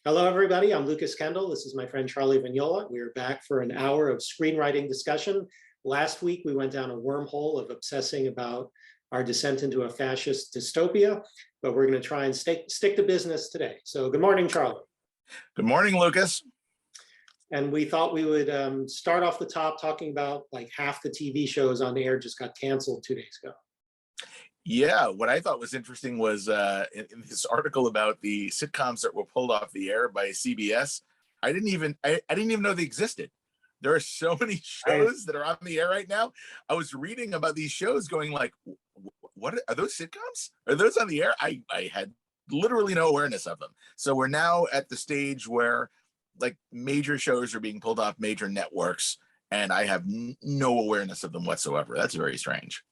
Hello, everybody. I'm Lucas Kendall. This is my friend Charlie Vignola. We are back for an hour of screenwriting discussion. Last week, we went down a wormhole of obsessing about our descent into a fascist dystopia, but we're going to try and stick to business today. So good morning, Charlie. Good morning, Lucas. And we thought we would start off the top talking about like half the TV shows on the air just got canceled 2 days ago. Yeah, what I thought was interesting was in this article about the sitcoms that were pulled off the air by CBS. I didn't even know they existed. There are so many shows that are on the air right now. I was reading about these shows, going like, "What are those sitcoms? Are those on the air?" I had literally no awareness of them. So we're now at the stage where like major shows are being pulled off major networks, and I have no awareness of them whatsoever. That's very strange.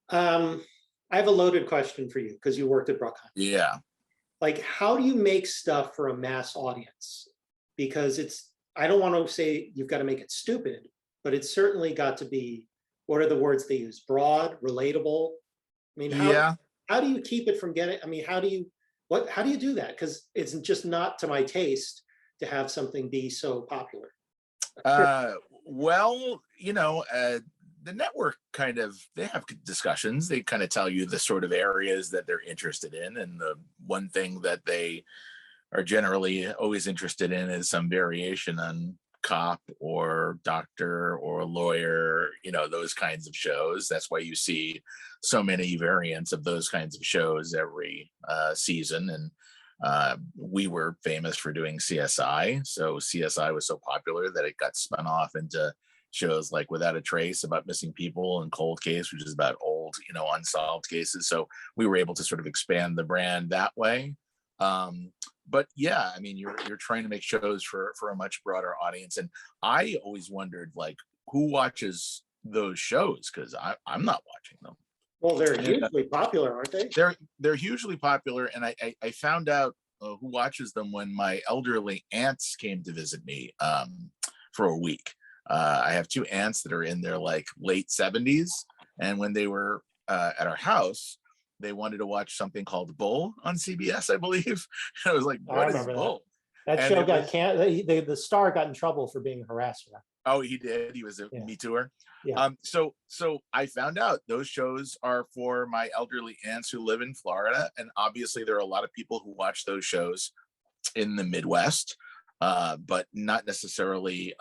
I have a loaded question for you because you worked at Bruckheimer. Yeah. Like, how do you make stuff for a mass audience? Because I don't want to say you've got to make it stupid, but it's certainly got to be, what are the words they use? Broad, relatable. I mean, how do you keep it from getting, I mean, how do you do that? Because it's just not to my taste to have something be so popular. Well, the network they have discussions. They kind of tell you the sort of areas that they're interested in. And the one thing that they are generally always interested in is some variation on cop or doctor or lawyer, those kinds of shows. That's why you see so many variants of those kinds of shows every season. And we were famous for doing CSI. So CSI was so popular that it got spun off into shows like Without a Trace, about missing people, and Cold Case, which is about old, unsolved cases. So we were able to sort of expand the brand that way. But yeah, I mean, you're trying to make shows for a much broader audience. And I always wondered, like, who watches those shows? Because I'm not watching them. Well, they're hugely popular, aren't they? They're hugely popular, and I found out who watches them when my elderly aunts came to visit me for a week. I have two aunts that are in their like late 70s, and when they were at our house, they wanted to watch something called Bull on CBS, I believe. And I was like, "What is Bull?" That show got the star got in trouble for being a harasser. Oh, he did. He was a Me Tooer. Yeah. So I found out those shows are for my elderly aunts who live in Florida, and obviously there are a lot of people who watch those shows in the Midwest. But not necessarily.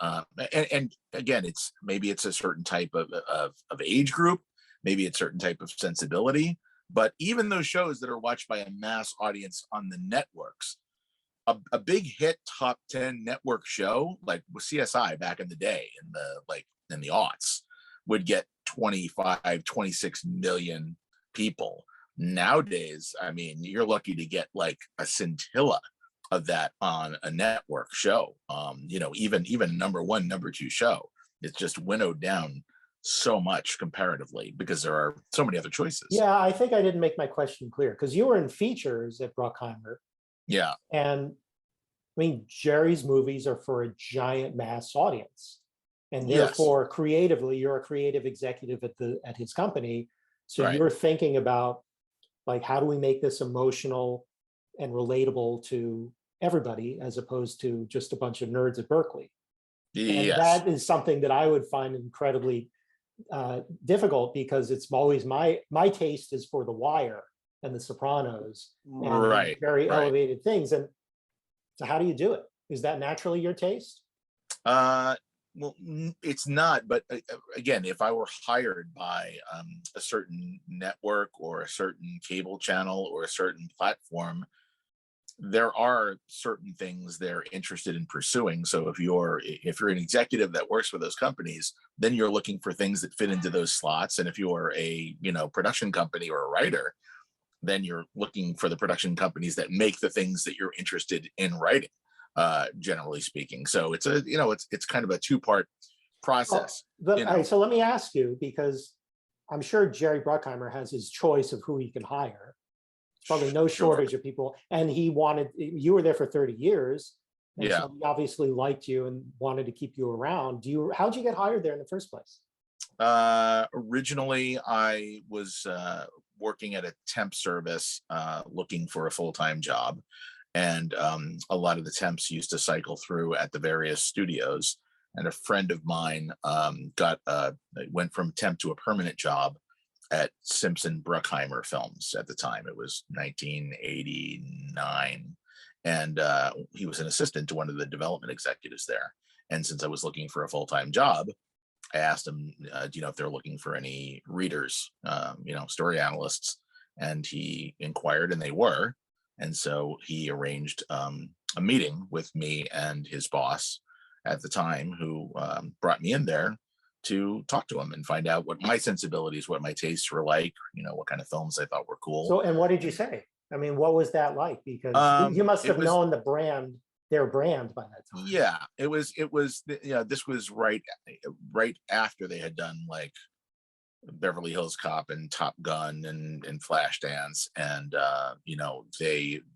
And again, maybe it's a certain type of age group, maybe it's a certain type of sensibility. But even those shows that are watched by a mass audience on the networks, a big hit top 10 network show like with CSI back in the day, in the aughts, would get 25, 26 million people. Nowadays, I mean, you're lucky to get like a scintilla of that on a network show. Even number one, number two show, it's just winnowed down so much comparatively because there are so many other choices. Yeah, I think I didn't make my question clear because you were in features at Bruckheimer. Yeah. And I mean, Jerry's movies are for a giant mass audience. And therefore, creatively, you're a creative executive at his company. So right. You're thinking about like, how do we make this emotional and relatable to everybody as opposed to just a bunch of nerds at Berkeley. And that is something that I would find incredibly difficult because it's always my taste is for The Wire and The Sopranos and very elevated things. And so how do you do it? Is that naturally your taste? Well, it's not, but again, if I were hired by a certain network or a certain cable channel or a certain platform, there are certain things they're interested in pursuing. So if you're an executive that works for those companies, then you're looking for things that fit into those slots. And if you're a production company or a writer, then you're looking for the production companies that make the things that you're interested in writing. Generally speaking, so it's kind of a two-part process. All right, so let me ask you, because I'm sure Jerry Bruckheimer has his choice of who he can hire. Probably no shortage of people, and you were there for 30 years. And so he obviously liked you and wanted to keep you around. How'd you get hired there in the first place? Originally, I was working at a temp service, looking for a full-time job. and a lot of the temps used to cycle through at the various studios. And a friend of mine went from temp to a permanent job at Simpson Bruckheimer Films at the time. It was 1989, and he was an assistant to one of the development executives there. And since I was looking for a full-time job, I asked him, do you know if they're looking for any readers, story analysts? And he inquired, and they were. And so he arranged a meeting with me and his boss at the time, who brought me in there to talk to him and find out what my sensibilities, what my tastes were like, what kind of films I thought were cool. So, and what did you say? I mean, what was that like? Because you must have known their brand by that time. Yeah, it was, this was right after they had done like Beverly Hills Cop and Top Gun and Flashdance, and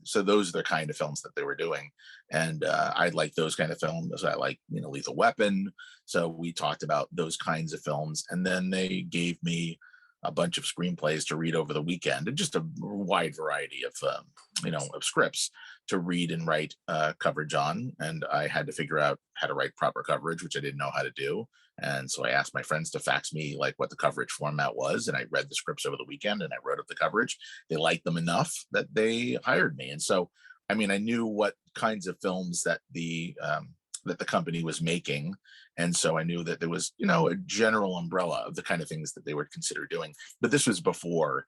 so those are the kind of films that they were doing, and I like those kind of films. I like Lethal Weapon, so we talked about those kinds of films, and then they gave me a bunch of screenplays to read over the weekend, and just a wide variety of of scripts to read and write coverage on. And I had to figure out how to write proper coverage, which I didn't know how to do. And so I asked my friends to fax me like what the coverage format was, and I read the scripts over the weekend and I wrote up the coverage. They liked them enough that they hired me. And so, I mean, I knew what kinds of films that the company was making. And so I knew that there was, a general umbrella of the kind of things that they would consider doing. But this was before,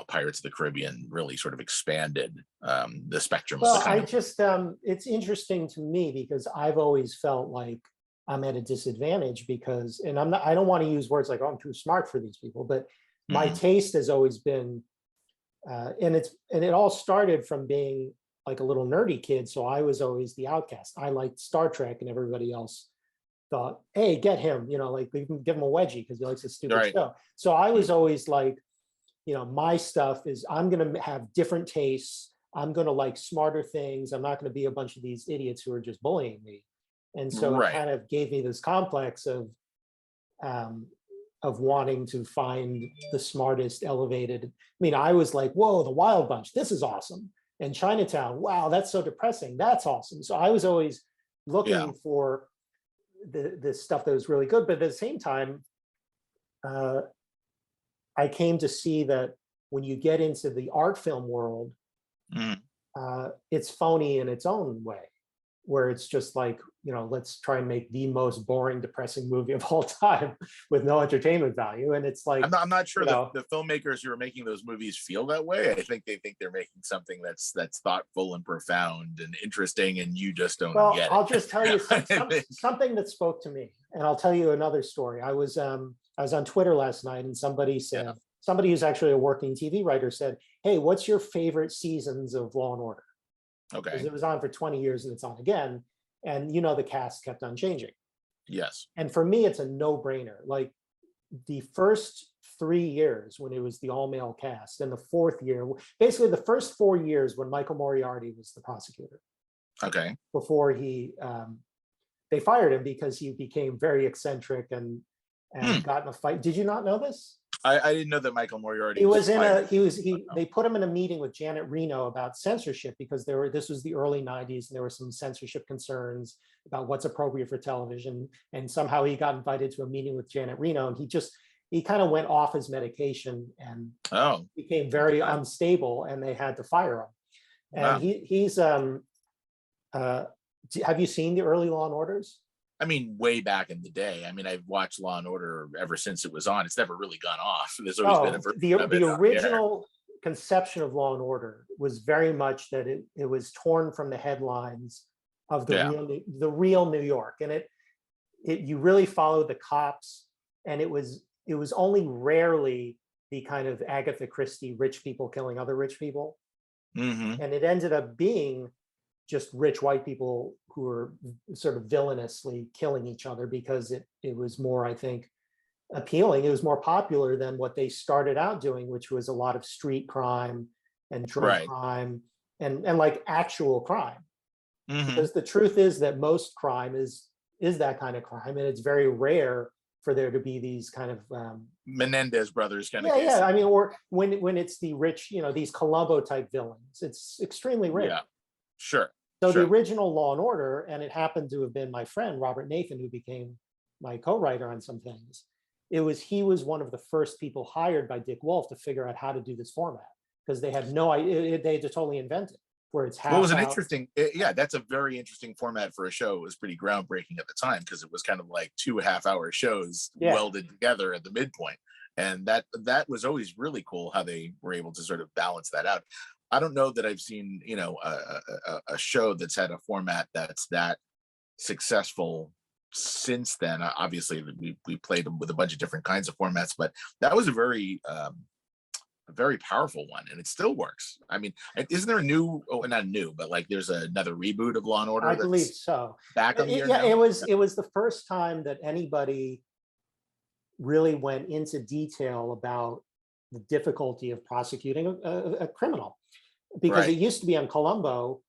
Pirates of the Caribbean really sort of expanded the spectrum. Well, it's interesting to me because I've always felt like I'm at a disadvantage because, and I don't want to use words like, oh, I'm too smart for these people, but my taste has always been, and it all started from being like a little nerdy kid. So I was always the outcast. I liked Star Trek, and everybody else thought, hey, get him, like we can give him a wedgie because he likes this stupid show. So I was always like, my stuff is, I'm going to have different tastes. I'm going to like smarter things. I'm not going to be a bunch of these idiots who are just bullying me. And so it kind of gave me this complex of wanting to find the smartest, elevated. I mean, I was like, whoa, the Wild Bunch, this is awesome. And Chinatown, wow, that's so depressing. That's awesome. So I was always looking for the stuff that was really good. But at the same time, I came to see that when you get into the art film world, it's phony in its own way, where it's just like, let's try and make the most boring, depressing movie of all time with no entertainment value. And it's like, I'm not sure that the filmmakers who are making those movies feel that way. I think they think they're making something that's thoughtful and profound and interesting, and you just don't get it. I'll just tell you something that spoke to me, and I'll tell you another story. I was on Twitter last night, and somebody said, somebody who's actually a working TV writer said, hey, what's your favorite seasons of Law and Order? Okay. Because it was on for 20 years and it's on again. And the cast kept on changing. Yes. And for me, it's a no-brainer. Like the first 3 years when it was the all-male cast, and the fourth year, basically the first 4 years when Michael Moriarty was the prosecutor. Okay. Before they fired him because he became very eccentric and got in a fight. Did you not know this? I didn't know that Michael Moriarty they put him in a meeting with Janet Reno about censorship because this was the early 90s and there were some censorship concerns about what's appropriate for television. And somehow he got invited to a meeting with Janet Reno, and he kind of went off his medication and became very unstable, and they had to fire him. And he's have you seen the early Law and Orders? I mean, way back in the day. I mean, I've watched Law and Order ever since it was on. It's never really gone off. There's always been a version of it. The original conception of Law and Order was very much that it was torn from the headlines of the real New York, and you really followed the cops, and it was only rarely the kind of Agatha Christie rich people killing other rich people, and it ended up being just rich white people who were sort of villainously killing each other because it was more, I think, appealing. It was more popular than what they started out doing, which was a lot of street crime and drug crime and like actual crime. Because the truth is that most crime is that kind of crime, and it's very rare for there to be these kind of Menendez brothers kind of cases. Yeah. I mean, or when it's the rich, these Columbo type villains, it's extremely rare. Sure. So sure. the original Law and Order, and it happened to have been my friend Robert Nathan, who became my co-writer on some things. He was one of the first people hired by Dick Wolf to figure out how to do this format, because they had no idea. They had to totally invent it, where it's half. Well, it was an interesting, yeah, that's a very interesting format for a show. It was pretty groundbreaking at the time, because it was kind of like 2.5-hour shows welded together at the midpoint. And that was always really cool how they were able to sort of balance that out. I don't know that I've seen, a show that's had a format that's that successful since then. Obviously, we played with a bunch of different kinds of formats, but that was a very powerful one, and it still works. I mean, isn't there a new? Oh, not new, but like there's another reboot of Law and Order. I believe so. Back on the air Yeah, now? it was the first time that anybody really went into detail about the difficulty of prosecuting a criminal, because it used to be on Columbo,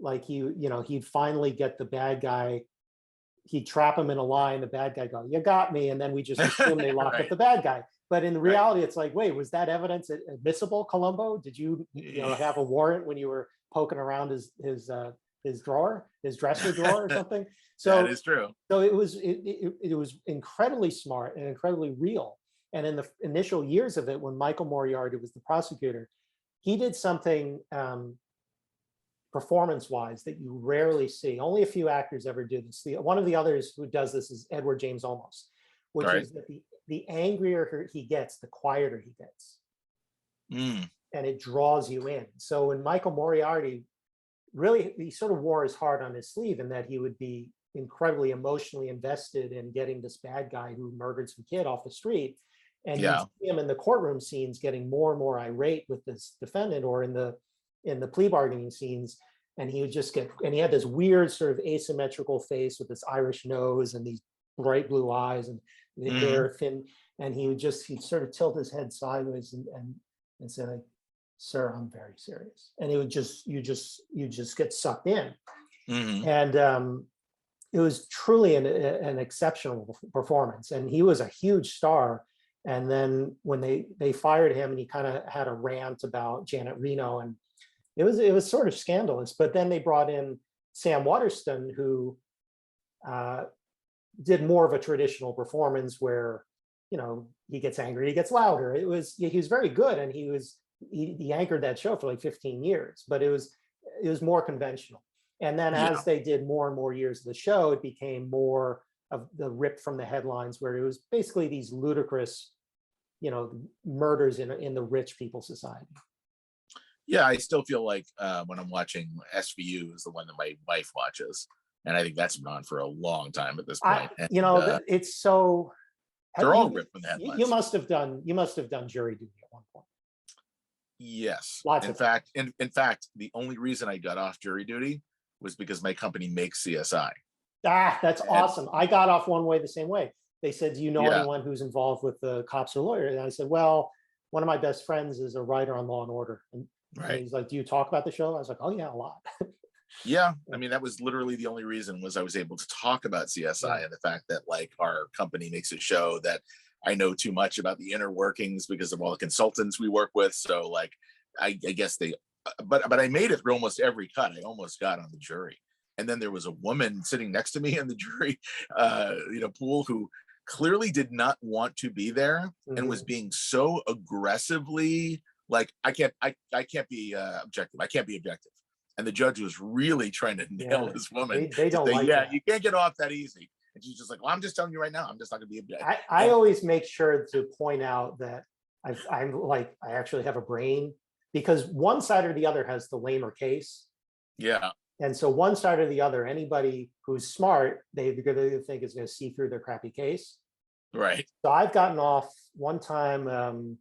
like he'd finally get the bad guy, he'd trap him in a lie, and the bad guy go, "You got me," and then we just assume they locked up the bad guy. But in reality, it's like, wait, was that evidence admissible, Columbo? Did you have a warrant when you were poking around his drawer, his dresser drawer or something? So that is true. So it was incredibly smart and incredibly real. And in the initial years of it, when Michael Moriarty was the prosecutor, he did something performance-wise that you rarely see. Only a few actors ever do this. One of the others who does this is Edward James Olmos, which is that the angrier he gets, the quieter he gets. And it draws you in. So when Michael Moriarty, really, he sort of wore his heart on his sleeve, in that he would be incredibly emotionally invested in getting this bad guy who murdered some kid off the street. And you see him in the courtroom scenes getting more and more irate with this defendant, or in the plea bargaining scenes. And he would just and he had this weird sort of asymmetrical face with this Irish nose and these bright blue eyes, and the hair thin. And he'd sort of tilt his head sideways and say, like, "Sir, I'm very serious." And you just get sucked in. And it was truly an exceptional performance. And he was a huge star. And then when they fired him, and he kind of had a rant about Janet Reno, and it was sort of scandalous. But then they brought in Sam Waterston, who did more of a traditional performance where, he gets angry, he gets louder. He was very good, and he anchored that show for like 15 years, but it was more conventional. And then as they did more and more years of the show, it became more of the rip from the headlines, where it was basically these ludicrous, murders in the rich people's society. Yeah, I still feel like when I'm watching SVU is the one that my wife watches, and I think that's been on for a long time at this point. It's so. They're all ripped from the headlines. You must have done jury duty at one point. Yes. Lots in fact, the only reason I got off jury duty was because my company makes CSI. That's awesome. I got off one way the same way. They said, "Do you know anyone who's involved with the cops or lawyers?" And I said, "Well, one of my best friends is a writer on Law and Order." And he's like, "Do you talk about the show?" I was like, "Oh yeah, a lot." Yeah, I mean, that was literally the only reason, was I was able to talk about CSI and the fact that, like, our company makes a show that I know too much about the inner workings because of all the consultants we work with. So, like, I guess but I made it through almost every cut. I almost got on the jury. And then there was a woman sitting next to me in the jury, pool, who clearly did not want to be there and was being so aggressively like, I can't be objective. I can't be objective. And the judge was really trying to nail this woman. They don't like that. You can't get off that easy. And she's just like, "Well, I'm just telling you right now, I'm just not going to be objective." I always make sure to point out that I actually have a brain, because one side or the other has the lamer case. Yeah. And so one side or the other, anybody who's smart, they're going to think is going to see through their crappy case. Right. So I've gotten off one time.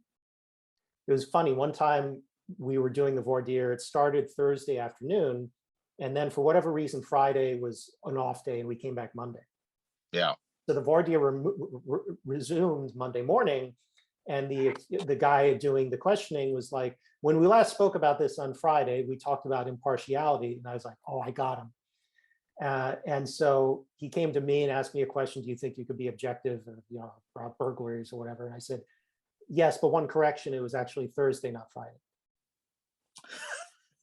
It was funny. One time we were doing the voir dire. It started Thursday afternoon. And then for whatever reason, Friday was an off day, and we came back Monday. Yeah. So the voir dire resumed Monday morning. And the guy doing the questioning was like, "When we last spoke about this on Friday, we talked about impartiality." And I was like, "Oh, I got him." And so he came to me and asked me a question: "Do you think you could be objective, about burglaries or whatever?" And I said, "Yes, but one correction: it was actually Thursday, not Friday."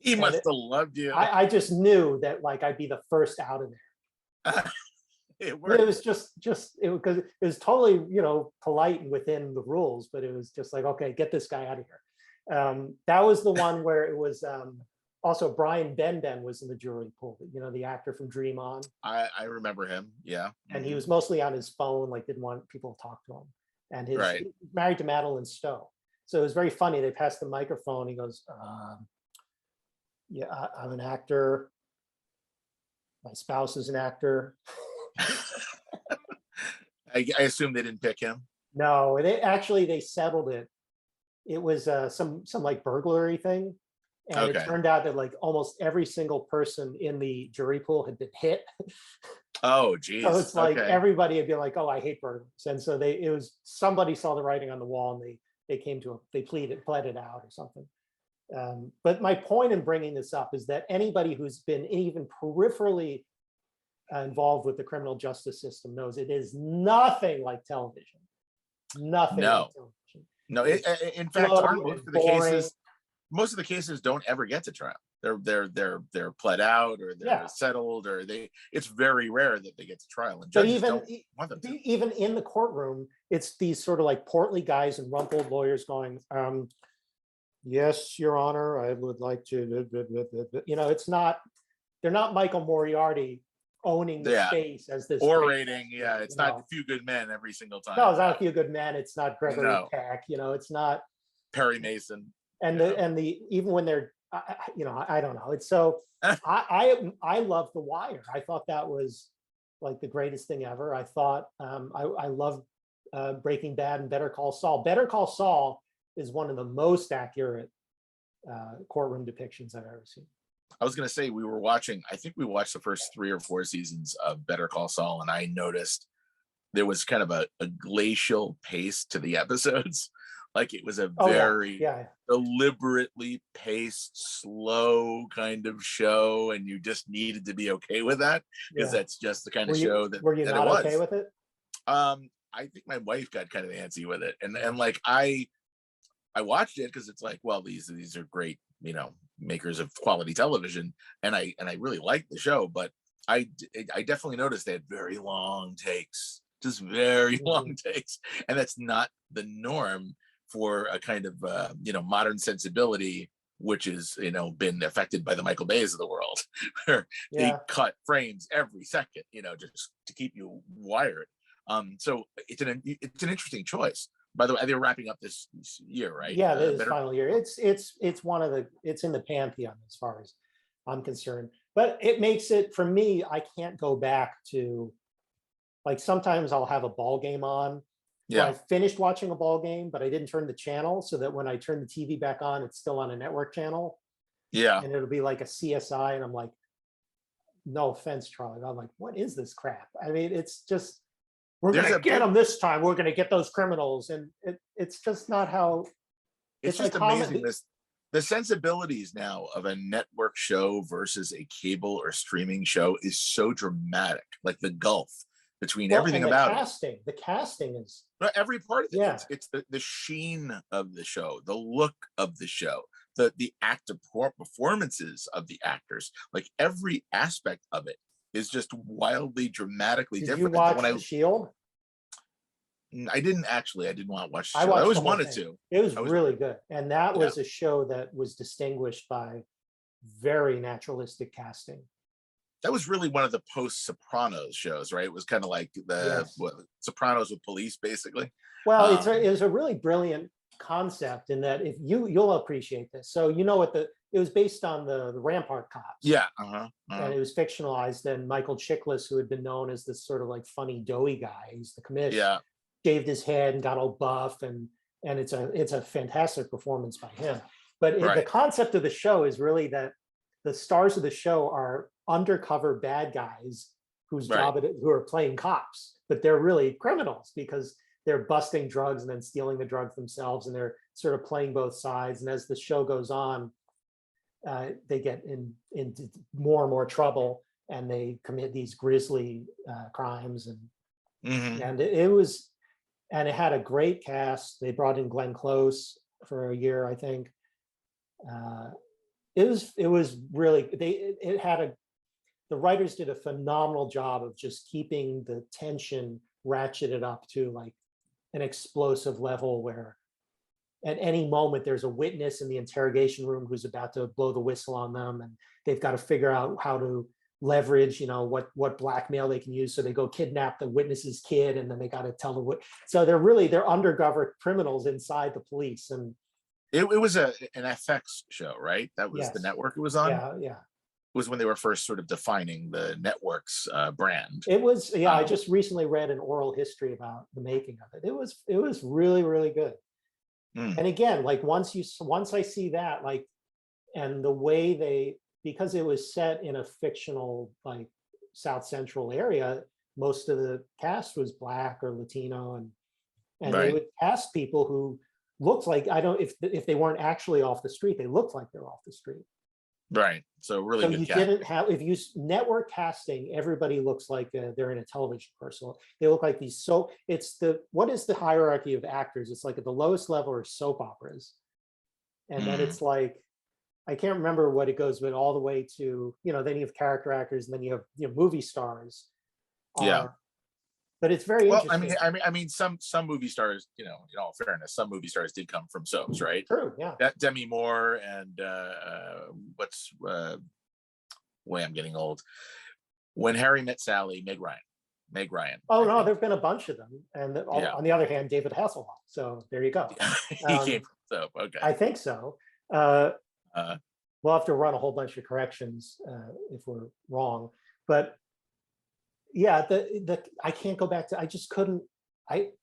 He must have loved you. I just knew that like I'd be the first out of there. It worked. It was just because it was totally, polite and within the rules, but it was just like, okay, get this guy out of here. That was the one where it was also Brian Benben was in the jury pool, the actor from Dream On. I remember him, yeah. And he was mostly on his phone, like didn't want people to talk to him. And he was married to Madeline Stowe. So it was very funny. They passed the microphone. He goes, yeah, I'm an actor. My spouse is an actor. I assume they didn't pick him. No, they settled it. It was some like burglary thing, and it turned out that like almost every single person in the jury pool had been hit. Oh, geez. So it's like everybody would be like, "Oh, I hate burglars," and so somebody saw the writing on the wall, and they pled it out or something. But my point in bringing this up is that anybody who's been even peripherally involved with the criminal justice system knows it is nothing like television. Nothing like television. No, in fact, most of the cases don't ever get to trial. They're pled out or they're settled, or it's very rare that they get to trial. And judges don't want them to. Even in the courtroom, it's these sort of like portly guys and rumpled lawyers going, yes, Your Honor, I would like to, it's not, they're not Michael Moriarty owning the space as this orating. It's not A Few Good Men every single time. No, it's not A Few Good Men. It's not Gregory Peck. It's not Perry Mason. And even when they're, I don't know. It's so I love The Wire. I thought that was like the greatest thing ever. I thought I love Breaking Bad and Better Call Saul. Better Call Saul is one of the most accurate courtroom depictions I've ever seen. I was going to say, I think we watched the first 3 or 4 seasons of Better Call Saul, and I noticed there was kind of a glacial pace to the episodes. Like it was a very deliberately paced, slow kind of show, and you just needed to be okay with that because that's just the kind of show that. Were you not okay with it? I think my wife got kind of antsy with it, and like I watched it because it's like, well, these are great, makers of quality television, and I really liked the show, but I definitely noticed they had very long takes, just very long takes, and that's not the norm for a kind of modern sensibility, which is been affected by the Michael Bays of the world, where they cut frames every second, just to keep you wired. So it's an interesting choice. By the way, they're wrapping up this year, right? Yeah, this final year. It's in the pantheon as far as I'm concerned. But it makes it, for me, I can't go back to, like, sometimes I'll have a ball game on. I finished watching a ball game, but I didn't turn the channel, so that when I turn the TV back on, it's still on a network channel. Yeah. And it'll be like a CSI, and I'm like, no offense, Charlie. I'm like, what is this crap? I mean, it's just, we're going to get them this time. We're going to get those criminals. And it's just not how. It's just like amazing. The sensibilities now of a network show versus a cable or streaming show is so dramatic. Like the gulf between everything about it. The casting is. But every part of it. It's the sheen of the show, the look of the show, the actor performances of the actors. Like every aspect of it is just wildly dramatically different. Did you watch The Shield? I didn't want to watch The Shield. I always wanted to. It was really good. And that was a show that was distinguished by very naturalistic casting. That was really one of the post-Sopranos shows, right? It was kind of like Sopranos with police, basically. Well, it was a really brilliant concept in that if you'll appreciate this. So it was based on the Rampart Cops. Yeah. And it was fictionalized. And Michael Chiklis, who had been known as this sort of like funny, doughy guy, he's the commissioner, shaved his head and got all buff, and it's a fantastic performance by him. But the concept of the show is really that the stars of the show are undercover bad guys whose job who are playing cops, but they're really criminals because they're busting drugs and then stealing the drugs themselves, and they're sort of playing both sides. And as the show goes on, they get into more and more trouble, and they commit these grisly crimes. And it had a great cast. They brought in Glenn Close for a year, I think. it was really, the writers did a phenomenal job of just keeping the tension ratcheted up to like an explosive level where at any moment there's a witness in the interrogation room who's about to blow the whistle on them, and they've got to figure out how to leverage, what blackmail they can use. So they go kidnap the witness's kid, and then they got to tell so they're undercover criminals inside the police. And it was an FX show, right? That was the yes, network it was on. yeah. Was when they were first sort of defining the network's brand. It was, I just recently read an oral history about the making of it. It was really, really good. And again, like once I see that, like, and the way because it was set in a fictional like South Central area, most of the cast was Black or Latino, and Right. They would cast people who looked like, if they weren't actually off the street, they looked like they're off the street. Right. So really So good you didn't have, if you network casting, everybody looks like they're in a television commercial. They look like these. So what is the hierarchy of actors? It's like at the lowest level are soap operas. And then it's like, I can't remember what it goes, but all the way to, then you have character actors, and then you have movie stars. Yeah. But it's very interesting. I mean, some movie stars, in all fairness, some movie stars did come from soaps, right? True, yeah. Demi Moore and I'm getting old. When Harry Met Sally, Meg Ryan. Oh no, there've been a bunch of them, and on the other hand, David Hasselhoff. So there you go. He came from soap. Okay, I think so. We'll have to run a whole bunch of corrections if we're wrong, but. Yeah, I can't go back to. I just couldn't. The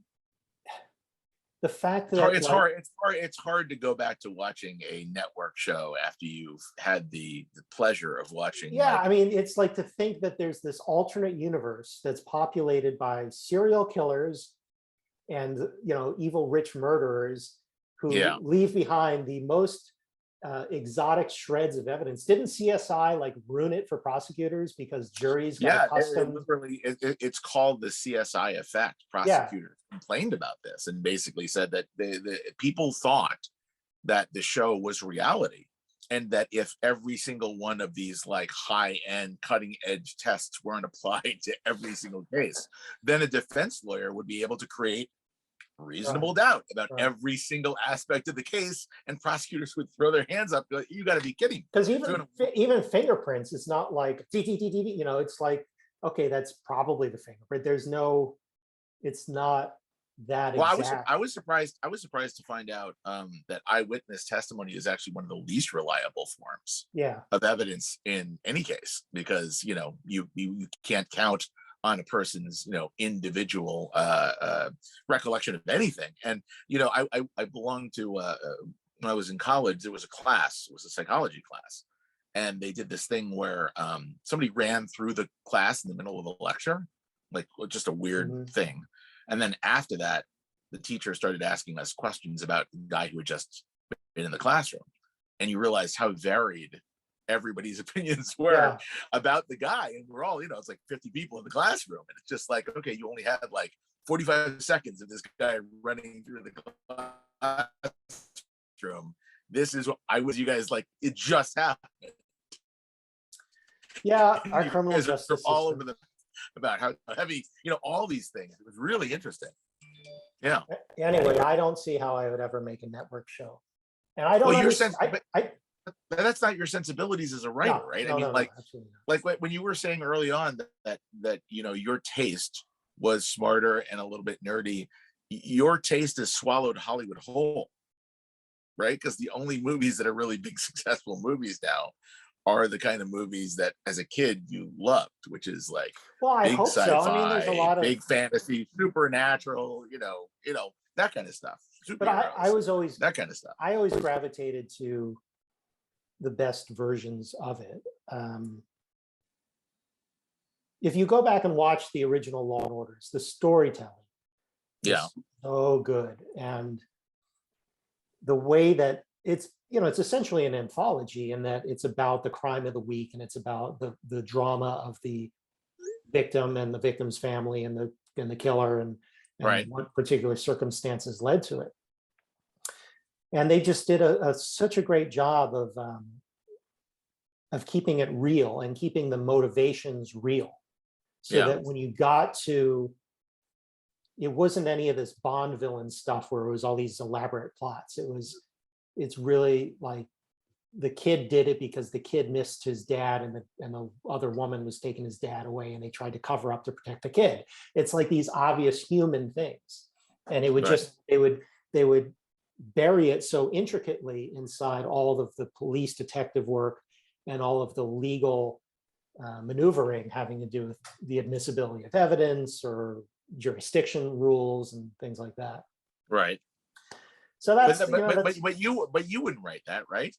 fact that it's hard to go back to watching a network show after you've had the pleasure of watching. Yeah, I mean, it's like to think that there's this alternate universe that's populated by serial killers and evil rich murderers who leave behind the most exotic shreds of evidence. Didn't CSI like ruin it for prosecutors because juries got accustomed? It's called the CSI effect. Prosecutors complained about this and basically said that the people thought that the show was reality, and that if every single one of these like high-end cutting-edge tests weren't applied to every single case, then a defense lawyer would be able to create reasonable doubt about every single aspect of the case, and prosecutors would throw their hands up like, you got to be kidding. Because even fingerprints, it's not like it's like, okay, that's probably the fingerprint. It's not that exact. I was surprised to find out that eyewitness testimony is actually one of the least reliable forms of evidence in any case, because you can't count on a person's individual recollection of anything. And I belonged to when I was in college, there was a psychology class, and they did this thing where somebody ran through the class in the middle of a lecture, like just a weird thing. And then after that, the teacher started asking us questions about the guy who had just been in the classroom, and you realized how varied everybody's opinions were about the guy. And we're all, it's like 50 people in the classroom, and it's just like, okay, you only had like 45 seconds of this guy running through the classroom. This is what you guys, like, it just happened. Yeah, our criminal justice all over about how heavy, all these things. It was really interesting. Yeah. Anyway, I don't see how I would ever make a network show, and I don't understand. That's not your sensibilities as a writer, right? I mean, like when you were saying early on that your taste was smarter and a little bit nerdy, your taste has swallowed Hollywood whole, right? Because the only movies that are really big successful movies now are the kind of movies that as a kid you loved, which is like big sci-fi, so. I mean, there's a lot of big fantasy, supernatural, that kind of stuff. But I was always that kind of stuff. I always gravitated to the best versions of it. If you go back and watch the original Law and Orders, the storytelling is so good, and the way that it's essentially an anthology in that it's about the crime of the week, and it's about the drama of the victim and the victim's family and the killer and what particular circumstances led to it. And they just did such a great job of keeping it real and keeping the motivations real, so that when you got to, it wasn't any of this Bond villain stuff where it was all these elaborate plots. It's really like the kid did it because the kid missed his dad, and the other woman was taking his dad away, and they tried to cover up to protect the kid. It's like these obvious human things, and it would just they would bury it so intricately inside all of the police detective work and all of the legal maneuvering having to do with the admissibility of evidence or jurisdiction rules and things like that. Right. So that's, but you wouldn't write that, right?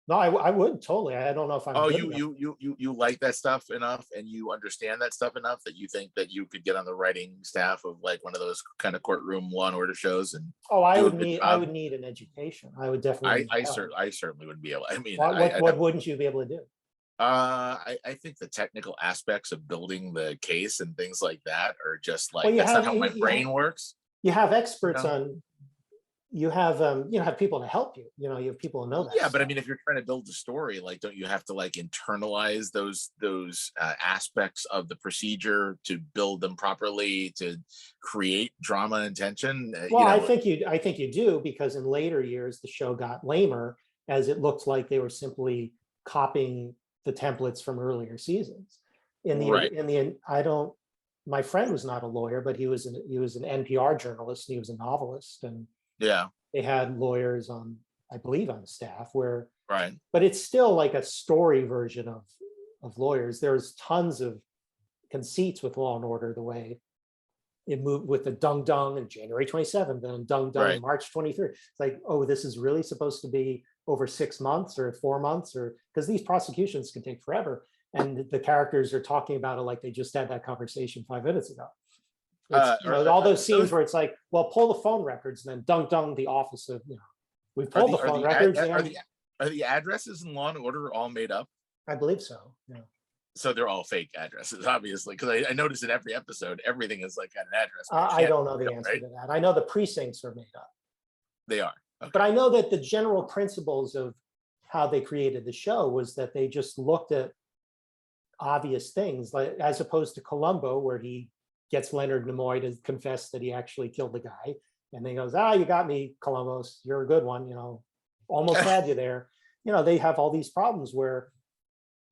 No, I would totally. I don't know if I'm. Oh, you like that stuff enough, and you understand that stuff enough that you think that you could get on the writing staff of like one of those kind of courtroom Law and Order shows. And I would need an education. I would definitely. I certainly wouldn't be able. I mean, what wouldn't you be able to do? I think the technical aspects of building the case and things like that are just like, that's not how my brain works. You have experts on. You have people to help you. You have people to know that. Yeah, but I mean, if you're trying to build a story, like, don't you have to like internalize those aspects of the procedure to build them properly, to create drama and tension? Well, I think you do, because in later years the show got lamer, as it looked like they were simply copying the templates from earlier seasons. My friend was not a lawyer, but he was an NPR journalist, and he was a novelist, and they had lawyers on, I believe, on staff where, but it's still like a story version of lawyers. There's tons of conceits with Law and Order, the way it moved with the Dung Dung and January 27th and Dung Dung March 23rd. It's like, oh, this is really supposed to be over 6 months or 4 months, or because these prosecutions can take forever. And the characters are talking about it like they just had that conversation 5 minutes ago. All those scenes where it's like, well, pull the phone records, and then dung the office of, we pulled the phone records. Are the addresses in Law and Order all made up? I believe so. Yeah. So they're all fake addresses, obviously, because I noticed in every episode, everything is like an address. I don't know the answer to that. I know the precincts are made up. They are. Okay. But I know that the general principles of how they created the show was that they just looked at obvious things, like as opposed to Columbo, where he gets Leonard Nimoy to confess that he actually killed the guy, and then goes, you got me, Columbo, you're a good one, almost had you there. They have all these problems where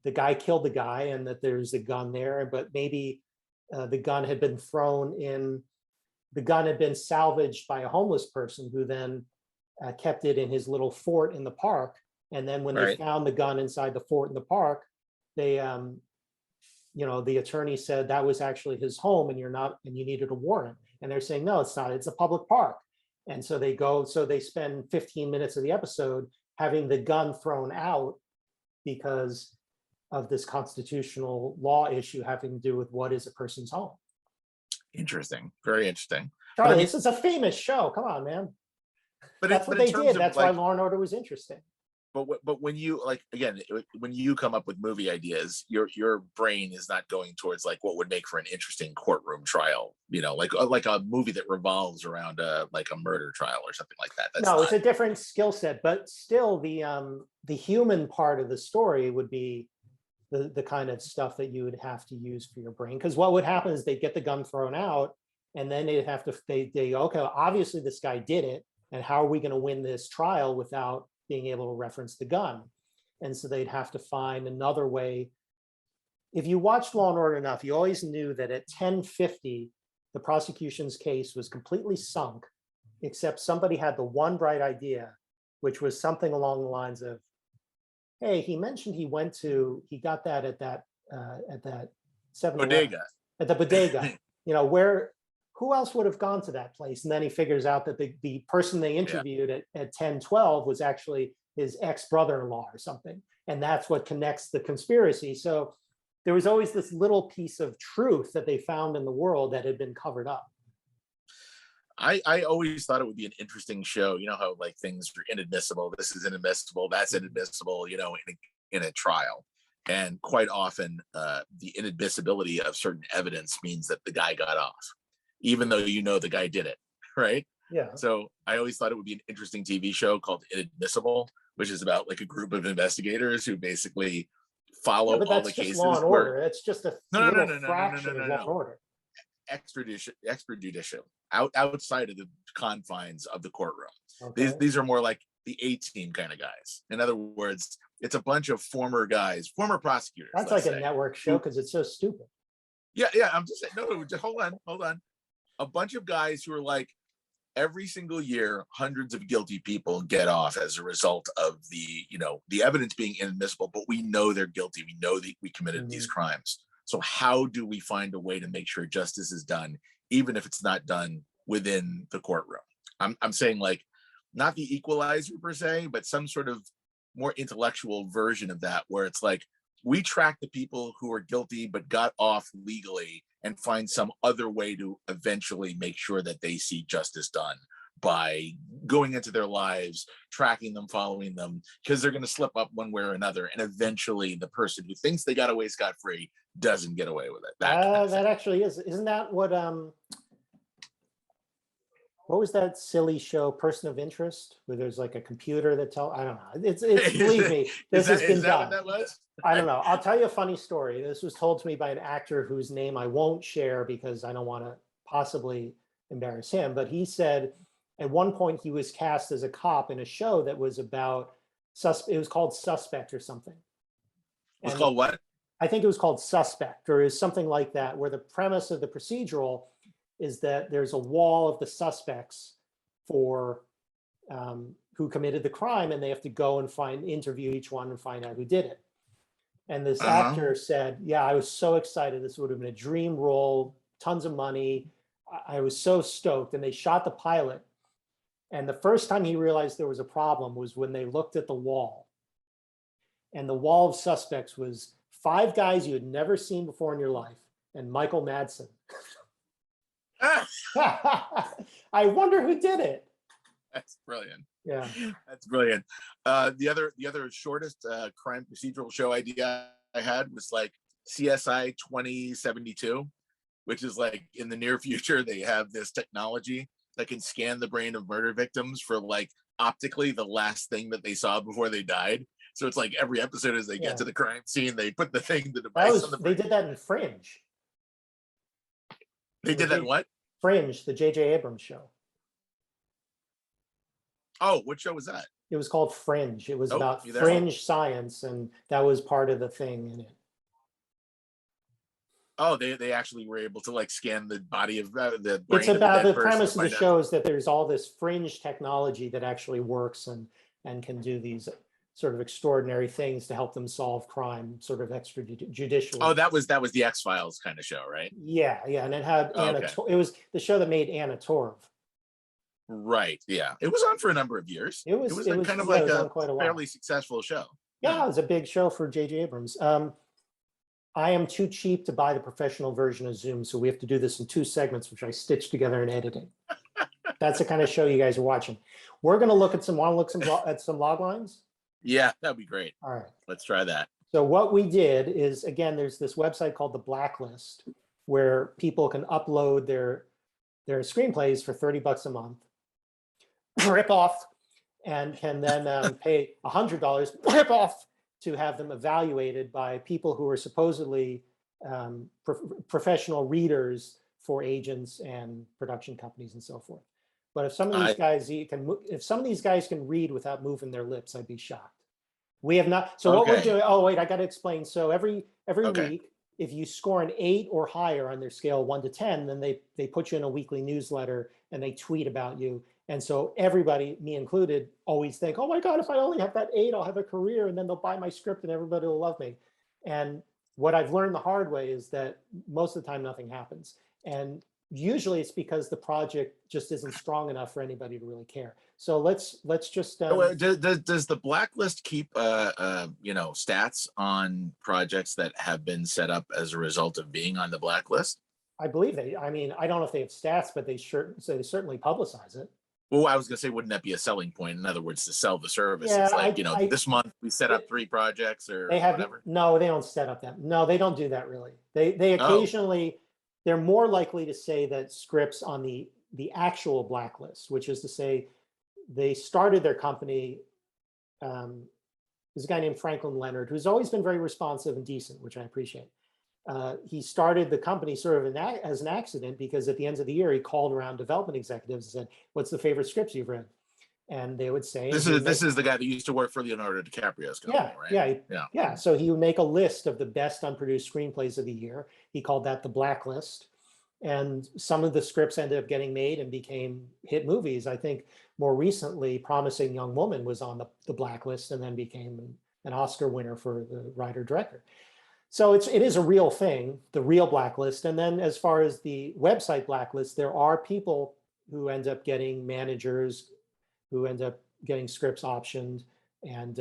the guy killed the guy and that there's a gun there, but maybe the gun had been salvaged by a homeless person who then kept it in his little fort in the park. And then when they found the gun inside the fort in the park, they the attorney said that was actually his home, and you needed a warrant. And they're saying, no, it's not, it's a public park. And so they spend 15 minutes of the episode having the gun thrown out because of this constitutional law issue having to do with what is a person's home. Interesting. Very interesting. Charlie, this is a famous show. Come on, man. But that's what they did. That's why Law and Order was interesting. But when you when you come up with movie ideas, your brain is not going towards like what would make for an interesting courtroom trial, like a movie that revolves around like a murder trial or something like that. It's a different skill set, but still the human part of the story would be the kind of stuff that you would have to use for your brain. Because what would happen is they'd get the gun thrown out, and then they'd have to they okay, obviously this guy did it, and how are we going to win this trial without being able to reference the gun? And so they'd have to find another way. If you watched Law and Order enough, you always knew that at 10:50, the prosecution's case was completely sunk, except somebody had the one bright idea, which was something along the lines of, hey, he mentioned he got that at that 7-Eleven, bodega. At the bodega, who else would have gone to that place? And then he figures out that the person they interviewed at 10:12 was actually his ex-brother-in-law or something. And that's what connects the conspiracy. So there was always this little piece of truth that they found in the world that had been covered up. I always thought it would be an interesting show. You know how like things are inadmissible. This is inadmissible. That's inadmissible, in a trial. And quite often the inadmissibility of certain evidence means that the guy got off, even though the guy did it, right? Yeah. So I always thought it would be an interesting TV show called Inadmissible, which is about like a group of investigators who basically follow but all that's the just cases. Law and Order. It's just a little fraction of Law and No. Order. Extrajudicial, outside of the confines of the courtroom. Okay. These are more like the A-team kind of guys. In other words, it's a bunch of former prosecutors. That's like a network show because it's so stupid. Yeah. I'm just saying, no, just hold on. A bunch of guys who are like, every single year, hundreds of guilty people get off as a result of the evidence being inadmissible, but we know they're guilty. We know that we committed these crimes. So how do we find a way to make sure justice is done, even if it's not done within the courtroom? I'm saying, like, not the equalizer per se, but some sort of more intellectual version of that, where it's like, we track the people who are guilty but got off legally and find some other way to eventually make sure that they see justice done by going into their lives, tracking them, following them, because they're going to slip up one way or another. And eventually the person who thinks they got away scot-free doesn't get away with it. That actually is. Isn't that what was that silly show, Person of Interest, where there's like a computer that I don't know. It's believe me, this has been done. What that was? I don't know. I'll tell you a funny story. This was told to me by an actor whose name I won't share because I don't want to possibly embarrass him. But he said at one point he was cast as a cop in a show that was about it was called Suspect or something. It's called what? I think it was called Suspect, or is something like that, where the premise of the procedural is that there's a wall of the suspects for who committed the crime, and they have to go and interview each one and find out who did it. And this actor said, yeah, I was so excited. This would have been a dream role, tons of money. I was so stoked. And they shot the pilot. And the first time he realized there was a problem was when they looked at the wall. And the wall of suspects was 5 guys you had never seen before in your life and Michael Madsen. I wonder who did it. That's brilliant. Yeah, that's brilliant. The other shortest crime procedural show idea I had was like CSI 2072, which is like, in the near future they have this technology that can scan the brain of murder victims for, like, optically the last thing that they saw before they died. So it's like every episode as they get to the crime scene, they put the device on the brain. They did that in Fringe. They did that in what? Fringe, the J.J. Abrams show. Oh, what show was that? It was called Fringe. It was about fringe science, and that was part of the thing in it. Oh, they actually were able to, like, scan the body of the brain. It's about the premise of the show is that there's all this fringe technology that actually works and can do these sort of extraordinary things to help them solve crime, sort of extrajudicially. Oh, that was the X-Files kind of show, right? Yeah, and it had it was the show that made Anna Torv. Right. Yeah, it was on for a number of years. It was kind of like a fairly successful show. Yeah, it was a big show for J.J. Abrams. I am too cheap to buy the professional version of Zoom, so we have to do this in 2 segments, which I stitched together in editing. That's the kind of show you guys are watching. We're going to look at some log lines. Yeah, that'd be great. All right, let's try that. So what we did is, again, there's this website called The Blacklist where people can upload their screenplays for $30 a month, rip off, and can then pay $100, rip off, to have them evaluated by people who are supposedly professional readers for agents and production companies and so forth. But if some of these guys can read without moving their lips, I'd be shocked. We have not. So what we're doing? Oh wait, I got to explain. So every week, if you score an 8 or higher on their scale 1 to 10, then they put you in a weekly newsletter and they tweet about you. And so everybody, me included, always think, oh my God, if I only have that 8, I'll have a career, and then they'll buy my script and everybody will love me. And what I've learned the hard way is that most of the time nothing happens. And usually it's because the project just isn't strong enough for anybody to really care. So let's just. Does the Blacklist keep stats on projects that have been set up as a result of being on the Blacklist? I believe I don't know if they have stats, but they certainly publicize it. Well, I was going to say, wouldn't that be a selling point? In other words, to sell the service. Yeah, it's like, this month we set up 3 projects or whatever. No, they don't set up that. No, they don't do that really. They occasionally, they're more likely to say that scripts on the actual Blacklist, which is to say they started their company There's a guy named Franklin Leonard, who's always been very responsive and decent, which I appreciate. He started the company sort of as an accident, because at the end of the year, he called around development executives and said, "What's the favorite scripts you've read?" And they would say, this is the guy that used to work for Leonardo DiCaprio's company, right? Yeah. So he would make a list of the best unproduced screenplays of the year. He called that the blacklist. And some of the scripts ended up getting made and became hit movies. I think more recently, Promising Young Woman was on the blacklist and then became an Oscar winner for the writer-director. So it is a real thing, the real blacklist. And then as far as the website blacklist, there are people who end up getting managers, who end up getting scripts optioned, and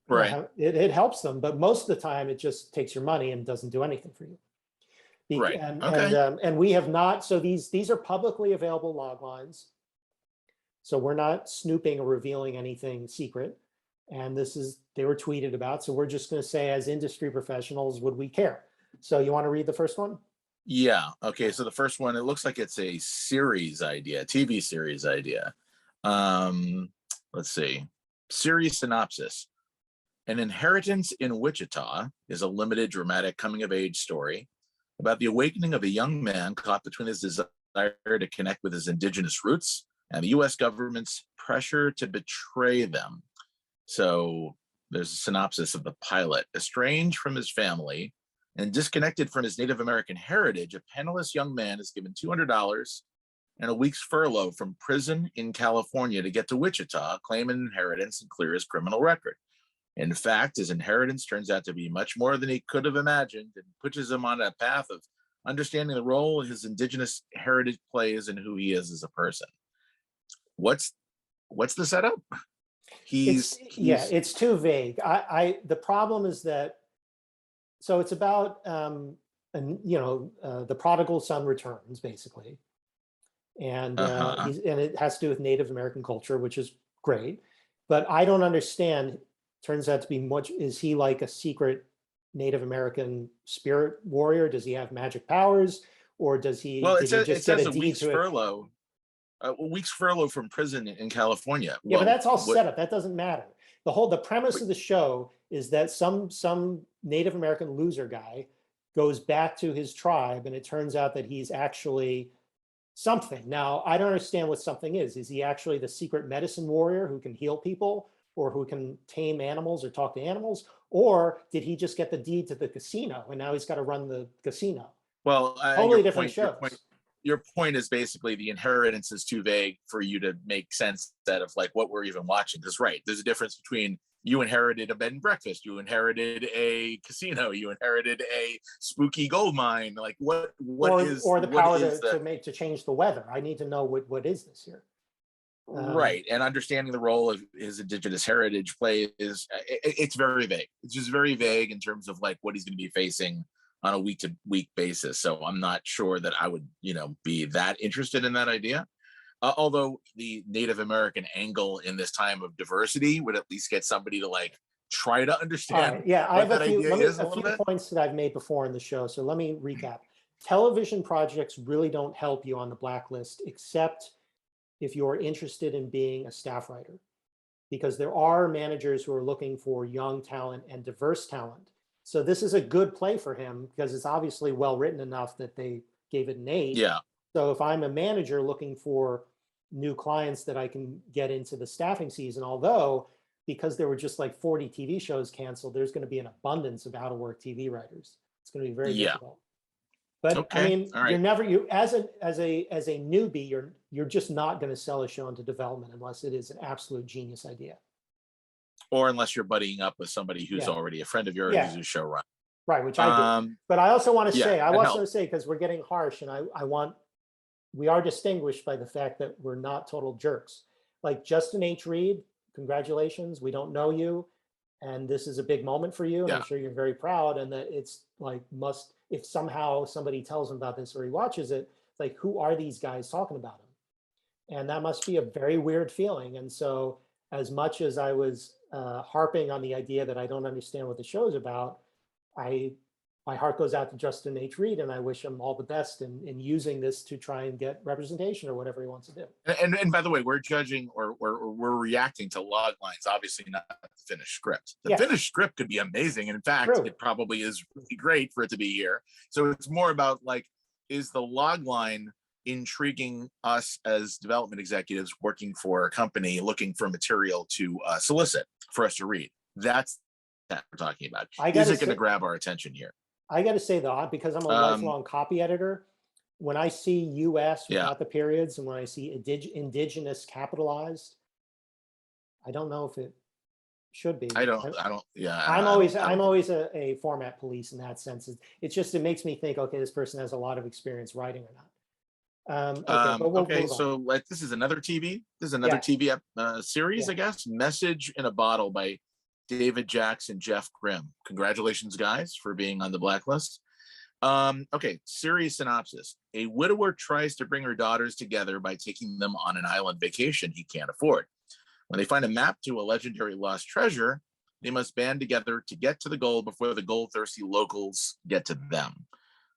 right. It helps them. But most of the time, it just takes your money and doesn't do anything for you. Right. And we have not, so these are publicly available log lines. So we're not snooping or revealing anything secret. And they were tweeted about. So we're just going to say, as industry professionals, would we care? So you want to read the first one? Yeah. Okay. So the first one, it looks like it's a series idea, TV series idea. Let's see. Series synopsis. An Inheritance in Wichita is a limited dramatic coming of age story about the awakening of a young man caught between his desire to connect with his indigenous roots and the US government's pressure to betray them. So there's a synopsis of the pilot. Estranged from his family and disconnected from his Native American heritage, a penniless young man is given $200 and a week's furlough from prison in California to get to Wichita, claim an inheritance, and clear his criminal record. In fact, his inheritance turns out to be much more than he could have imagined, and pushes him on a path of understanding the role his indigenous heritage plays and who he is as a person. What's the setup? It's too vague. The problem is that, so it's about the prodigal son returns, basically, and and it has to do with Native American culture, which is great, but I don't understand. Turns out to be is he like a secret Native American spirit warrior? Does he have magic powers, or does he? Well, it says a week's furlough. A week's furlough from prison in California. Yeah, but that's all set up. That doesn't matter. The premise of the show is that some Native American loser guy goes back to his tribe, and it turns out that he's actually something. Now, I don't understand what something is. Is he actually the secret medicine warrior who can heal people, or who can tame animals or talk to animals? Or did he just get the deed to the casino and now he's got to run the casino? Well, totally different shows. Your point is basically the inheritance is too vague for you to make sense out of like what we're even watching. Because right, there's a difference between you inherited a bed and breakfast, you inherited a casino, you inherited a spooky gold mine. Like what is the power to change the weather? I need to know what is this here? Right, and understanding the role of his indigenous heritage play it's very vague. It's just very vague in terms of like what he's going to be facing on a week-to-week basis. So I'm not sure that I would, be that interested in that idea. Although the Native American angle in this time of diversity would at least get somebody to like try to understand. Right. Yeah, I have a few points that I've made before in the show. So let me recap. Television projects really don't help you on the blacklist, except if you're interested in being a staff writer, because there are managers who are looking for young talent and diverse talent. So this is a good play for him because it's obviously well written enough that they gave it an 8. Yeah. So if I'm a manager looking for new clients that I can get into the staffing season, although because there were just like 40 TV shows canceled, there's going to be an abundance of out of work TV writers. It's going to be very difficult. But okay. I mean, you're as a newbie, you're just not going to sell a show into development unless it is an absolute genius idea. Or unless you're buddying up with somebody who's already a friend of yours who's a showrunner. Right, which I do. But I also want to say, because we're getting harsh, and we are distinguished by the fact that we're not total jerks. Like Justin H. Reed, congratulations. We don't know you. And this is a big moment for you. And I'm sure you're very proud. And that it's like if somehow somebody tells him about this or he watches it, like, who are these guys talking about him? And that must be a very weird feeling. And so as much as I was harping on the idea that I don't understand what the show is about, I my heart goes out to Justin H. Reed, and I wish him all the best in using this to try and get representation or whatever he wants to do. And by the way, we're judging or we're reacting to log lines, obviously not the finished script. The finished script could be amazing. And in fact, it probably is really great for it to be here. So it's more about like, is the log line intriguing us as development executives working for a company looking for material to solicit for us to read? That's that we're talking about. Is it going to grab our attention here? I got to say though, because I'm a lifelong copy editor, when I see US without the periods and when I see indigenous capitalized, I don't know if it should be. I'm always a format police in that sense. It makes me think, okay, this person has a lot of experience writing or not. So this is another TV. This is another TV series, I guess. Message in a Bottle by David Jacks and Jeff Grimm. Congratulations, guys, for being on the blacklist. Series synopsis. A widower tries to bring her daughters together by taking them on an island vacation he can't afford. When they find a map to a legendary lost treasure, they must band together to get to the goal before the gold-thirsty locals get to them.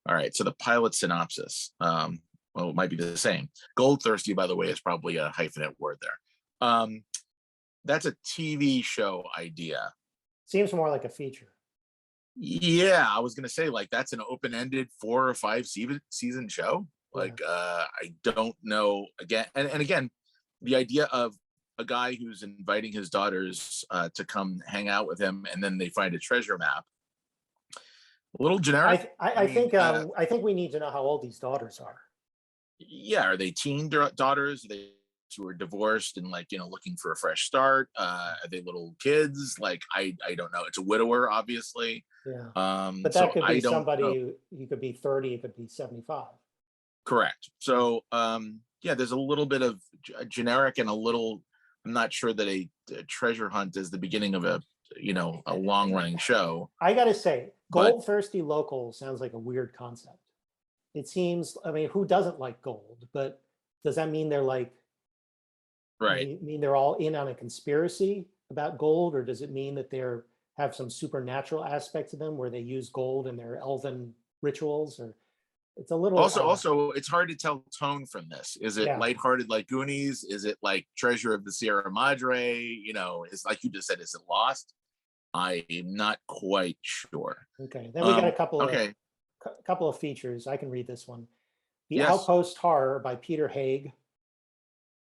All right, so the pilot synopsis. Well, it might be the same. Gold-thirsty, by the way, is probably a hyphenate word there. That's a TV show idea. Seems more like a feature. Yeah, I was gonna say like that's an open-ended 4 or 5 season show. Like I don't know. Again, and again, the idea of a guy who's inviting his daughters to come hang out with him, and then they find a treasure map. A little generic. I think we need to know how old these daughters are. Yeah, are they teen daughters? Are they who are divorced and like looking for a fresh start? Are they little kids? Like I don't know. It's a widower, obviously. But that could be somebody. He could be 30. He could be 75. Correct. So there's a little bit of generic and a little. I'm not sure that a treasure hunt is the beginning of a long running show. I gotta say, gold thirsty locals sounds like a weird concept. It seems. I mean, who doesn't like gold? But does that mean they're like? Right. I mean they're all in on a conspiracy about gold, or does it mean that they're have some supernatural aspect to them where they use gold in their elven rituals? Or it's a little also it's hard to tell tone from this. Is it lighthearted like Goonies? Is it like Treasure of the Sierra Madre? It's like you just said, is it Lost? I am not quite sure. Okay, then we got a couple of features. I can read this one. The Outpost Horror by Peter Hague.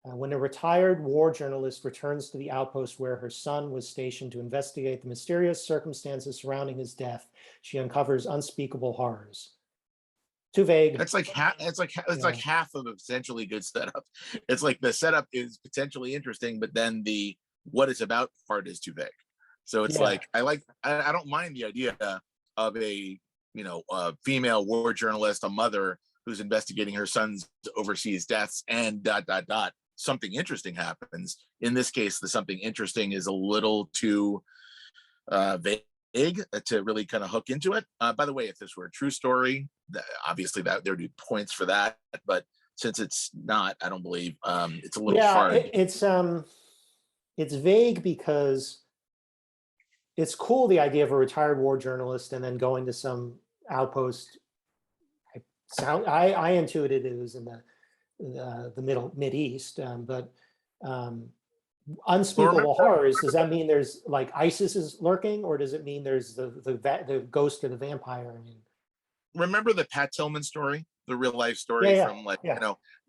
When a retired war journalist returns to the outpost where her son was stationed to investigate the mysterious circumstances surrounding his death, she uncovers unspeakable horrors. Too vague. It's like half of a potentially good setup. It's like the setup is potentially interesting, but then the what it's about part is too vague. So it's like I don't mind the idea of a female war journalist, a mother who's investigating her son's overseas deaths and ... Something interesting happens. In this case, the something interesting is a little too vague to really kind of hook into it. By the way, if this were a true story, obviously that there'd be points for that. But since it's not, I don't believe it's a little hard. It's vague because it's cool, the idea of a retired war journalist and then going to some outpost. I intuited it was in the Mid East, but unspeakable horrors. Does that mean there's like ISIS is lurking, or does it mean there's the ghost or the vampire? I mean, remember the Pat Tillman story, the real life story from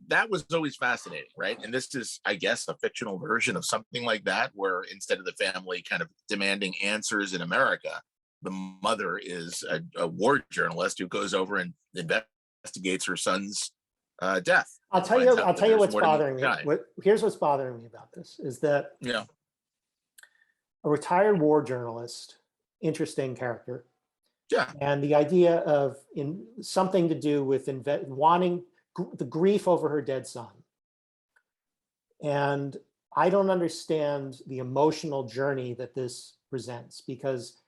that was always fascinating, right? And this is, I guess, a fictional version of something like that, where instead of the family kind of demanding answers in America, the mother is a war journalist who goes over and investigates her son's death. I'll tell you what's bothering me. Here's what's bothering me about this is that a retired war journalist, interesting character. Yeah. And the idea of something to do with wanting the grief over her dead son. And I don't understand the emotional journey that this presents, because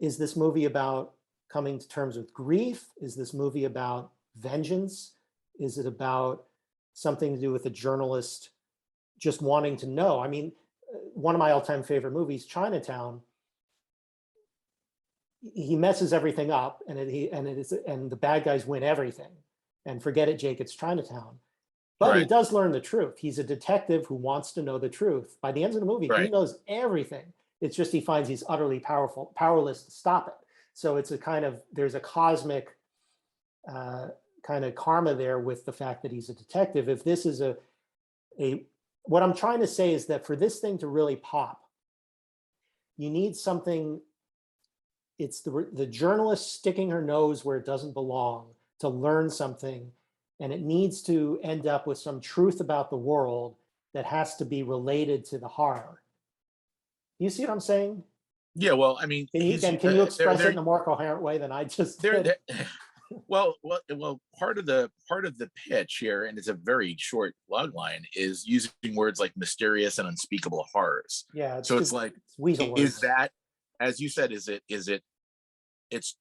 is this movie about coming to terms with grief? Is this movie about vengeance? Is it about something to do with a journalist just wanting to know? I mean, one of my all-time favorite movies, Chinatown, he messes everything up, and the bad guys win everything, and forget it, Jake, it's Chinatown. But he does learn the truth. He's a detective who wants to know the truth. By the end of the movie, he knows everything. It's just he finds he's utterly powerless to stop it. So it's there's a cosmic kind of karma there with the fact that he's a detective. If this is what I'm trying to say is that for this thing to really pop, you need something. It's the journalist sticking her nose where it doesn't belong to learn something, and it needs to end up with some truth about the world that has to be related to the horror. You see what I'm saying? Yeah, well, I mean, can you express it in a more coherent way than I just did? Well, part of the pitch here, and it's a very short log line, is using words like mysterious and unspeakable horrors. Yeah. It's like, is that, as you said, it's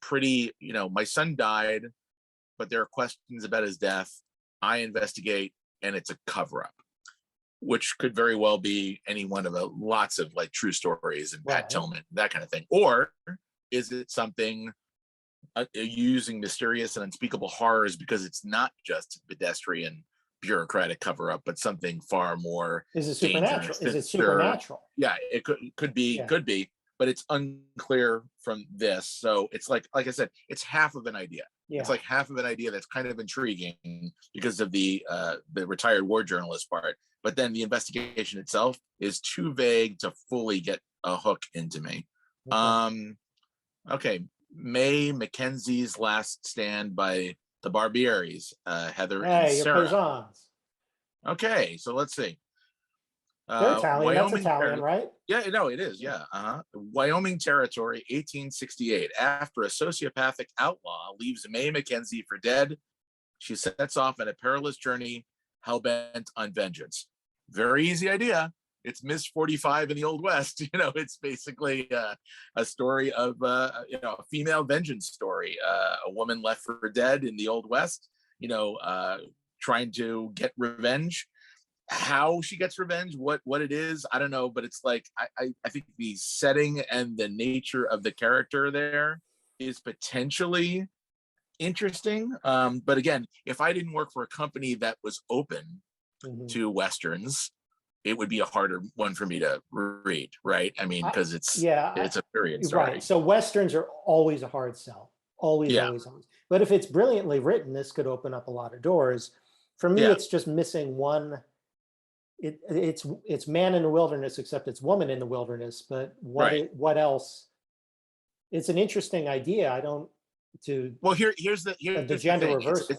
pretty, my son died, but there are questions about his death. I investigate, and it's a cover-up, which could very well be any one of lots of like true stories and Pat Tillman, that kind of thing. Or is it something using mysterious and unspeakable horrors because it's not just pedestrian bureaucratic cover-up, but something far more Is it supernatural? Is it supernatural? Yeah, it could be, but it's unclear from this. So it's like I said, it's half of an idea. Yeah. It's like half of an idea that's kind of intriguing because of the retired war journalist part, but then the investigation itself is too vague to fully get a hook into me. Okay. May Mackenzie's Last Stand by the Barbieris, Heather and Sarah. Okay, so let's see. They're Italian. That's Italian, right? Yeah, no, it is. Yeah. Wyoming Territory, 1868. After a sociopathic outlaw leaves May Mackenzie for dead, she sets off on a perilous journey, hell-bent on vengeance. Very easy idea. It's Miss 45 in the Old West. It's basically a story of a female vengeance story. A woman left for dead in the Old West, trying to get revenge. How she gets revenge, what it is, I don't know, but it's like I think the setting and the nature of the character there is potentially interesting. But again, if I didn't work for a company that was open to Westerns, it would be a harder one for me to read, right? I mean, because it's a period story. Right. So Westerns are always a hard sell. Always. But if it's brilliantly written, this could open up a lot of doors. For me, it's just missing one. It's man in the wilderness, except it's woman in the wilderness. But what else? It's an interesting idea. Here's the gender reversal.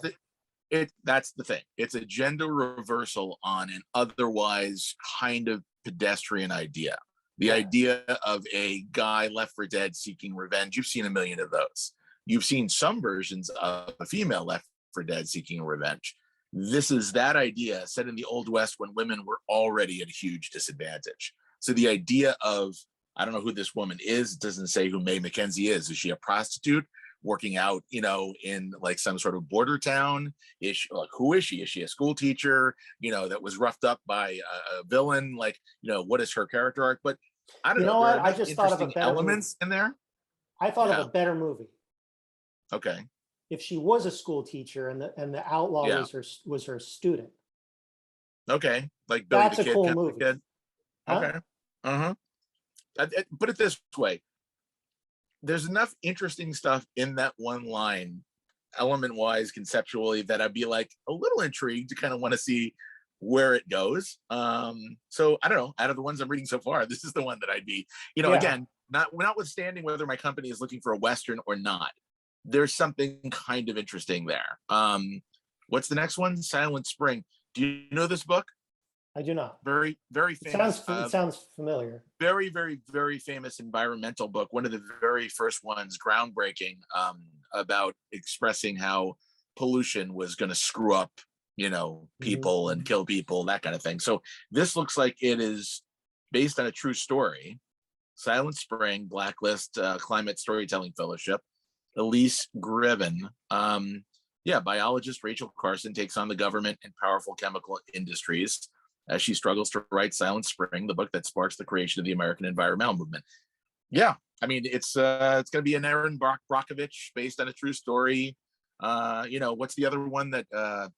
That's the thing. It's a gender reversal on an otherwise kind of pedestrian idea. The idea of a guy left for dead seeking revenge. You've seen a million of those. You've seen some versions of a female left for dead seeking revenge. This is that idea set in the Old West when women were already at a huge disadvantage. So the idea of, I don't know who this woman is. It doesn't say who May Mackenzie is. Is she a prostitute working out, in like some sort of border town? Who is she? Is she a school teacher, that was roughed up by a villain? Like, what is her character arc? But I don't know. What? I just thought of a better elements movie. In there. I thought of a better movie. Okay. If she was a school teacher and the outlaw was her student. Okay. Like Billy That's the Kid. A cool movie. Kid. Okay. Put it this way. There's enough interesting stuff in that one line, element-wise, conceptually, that I'd be like a little intrigued to kind of want to see where it goes. So I don't know. Out of the ones I'm reading so far, this is the one that I'd be, again, notwithstanding whether my company is looking for a Western or not, there's something kind of interesting there. What's the next one? Silent Spring. Do you know this book? I do not. Very, very famous. It sounds familiar. Very, very, very famous environmental book. One of the very first ones, groundbreaking, about expressing how pollution was going to screw up, people and kill people, that kind of thing. So this looks like it is based on a true story. Silent Spring, Blacklist, Climate Storytelling Fellowship. Elise Griven. Biologist Rachel Carson takes on the government and powerful chemical industries as she struggles to write Silent Spring, the book that sparks the creation of the American environmental movement. Yeah, I mean, it's going to be an Aaron Brockovich based on a true story. What's the other one that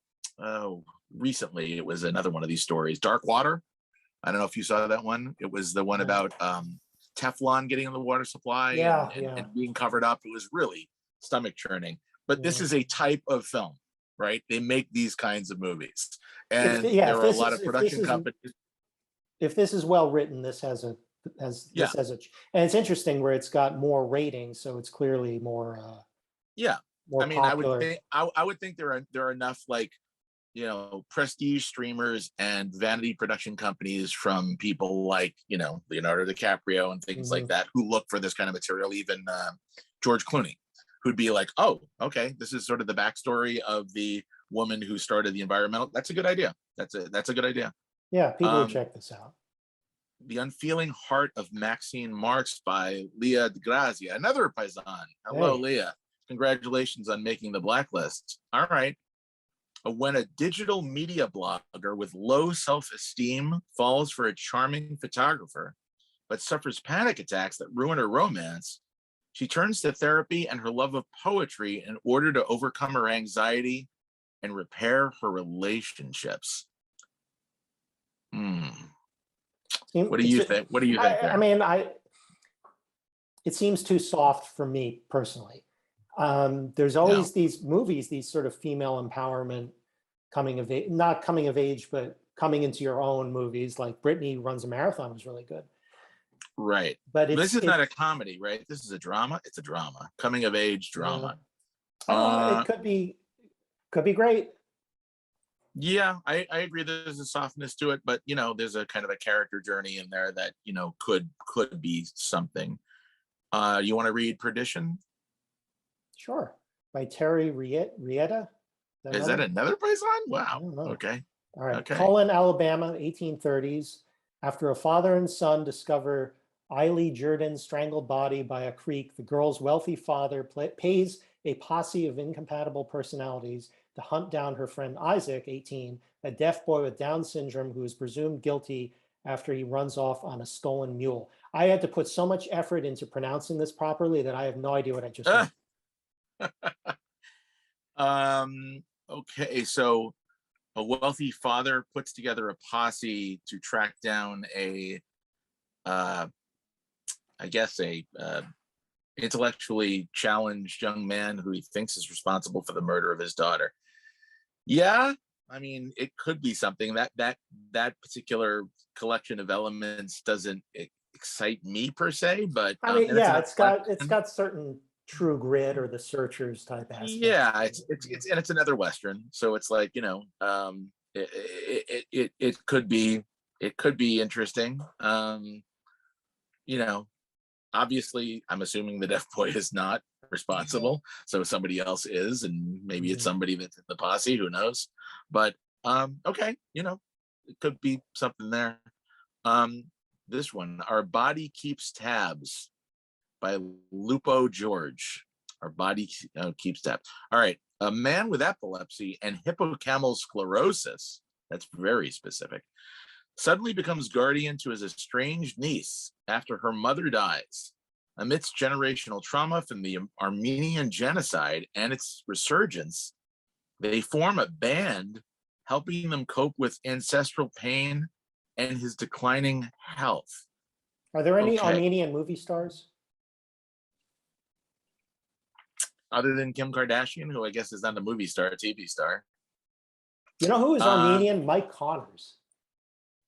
recently it was another one of these stories, Dark Water. I don't know if you saw that one. It was the one about Teflon getting in the water supply and being covered up. It was really stomach churning. But this is a type of film, right? They make these kinds of movies, and there are a lot of production companies. If this is well written, this has a and it's interesting where it's got more ratings, so it's clearly more. More popular. I would think there are enough prestige streamers and vanity production companies from people like Leonardo DiCaprio and things like that who look for this kind of material. Even George Clooney, who'd be like, oh, okay, this is sort of the backstory of the woman who started the environmental. That's a good idea. That's a good idea. Yeah, people would check this out. The Unfeeling Heart of Maxine Marx by Leah DeGrazia, another Paisan. Hello, hey. Leah. Congratulations on making the blacklist. All right. When a digital media blogger with low self-esteem falls for a charming photographer, but suffers panic attacks that ruin her romance, she turns to therapy and her love of poetry in order to overcome her anxiety and repair her relationships. What do you think? What do you think? I mean, it seems too soft for me personally. There's always these movies, these sort of female empowerment not coming of age, but coming into your own movies, like Brittany Runs a Marathon was really good. Right. But this is not a comedy, right? This is a drama. It's a drama, coming of age drama. It could be great. Yeah, I agree. There's a softness to it, but there's a kind of a character journey in there that could be something. You want to read Perdition? Sure, by Terry Rieta. Is that another Paisan? Wow. Okay. All right. Okay. Cullen, Alabama, 1830s. After a father and son discover Eily Jordan's strangled body by a creek, the girl's wealthy father pays a posse of incompatible personalities to hunt down her friend Isaac, 18, a deaf boy with Down syndrome who is presumed guilty after he runs off on a stolen mule. I had to put so much effort into pronouncing this properly that I have no idea what I just read. Okay, so a wealthy father puts together a posse to track down a intellectually challenged young man who he thinks is responsible for the murder of his daughter. Yeah, I mean, it could be something. That particular collection of elements doesn't excite me per se, but I mean, it's got certain True Grit or The Searchers type aspect. Yeah, it's another Western, so it's like it could be interesting. Obviously, I'm assuming the deaf boy is not responsible, so somebody else is, and maybe it's somebody that's in the posse. Who knows? But okay, it could be something there. This one, Our Body Keeps Tabs by Lupo George. Our Body Keeps Tabs. All right. A man with epilepsy and hippocampal sclerosis, that's very specific, suddenly becomes guardian to his estranged niece after her mother dies. Amidst generational trauma from the Armenian genocide and its resurgence, they form a band helping them cope with ancestral pain and his declining health. Are there any Armenian movie stars? Other than Kim Kardashian, who I guess is not a movie star, a TV star. You know who is Armenian? Mike Connors.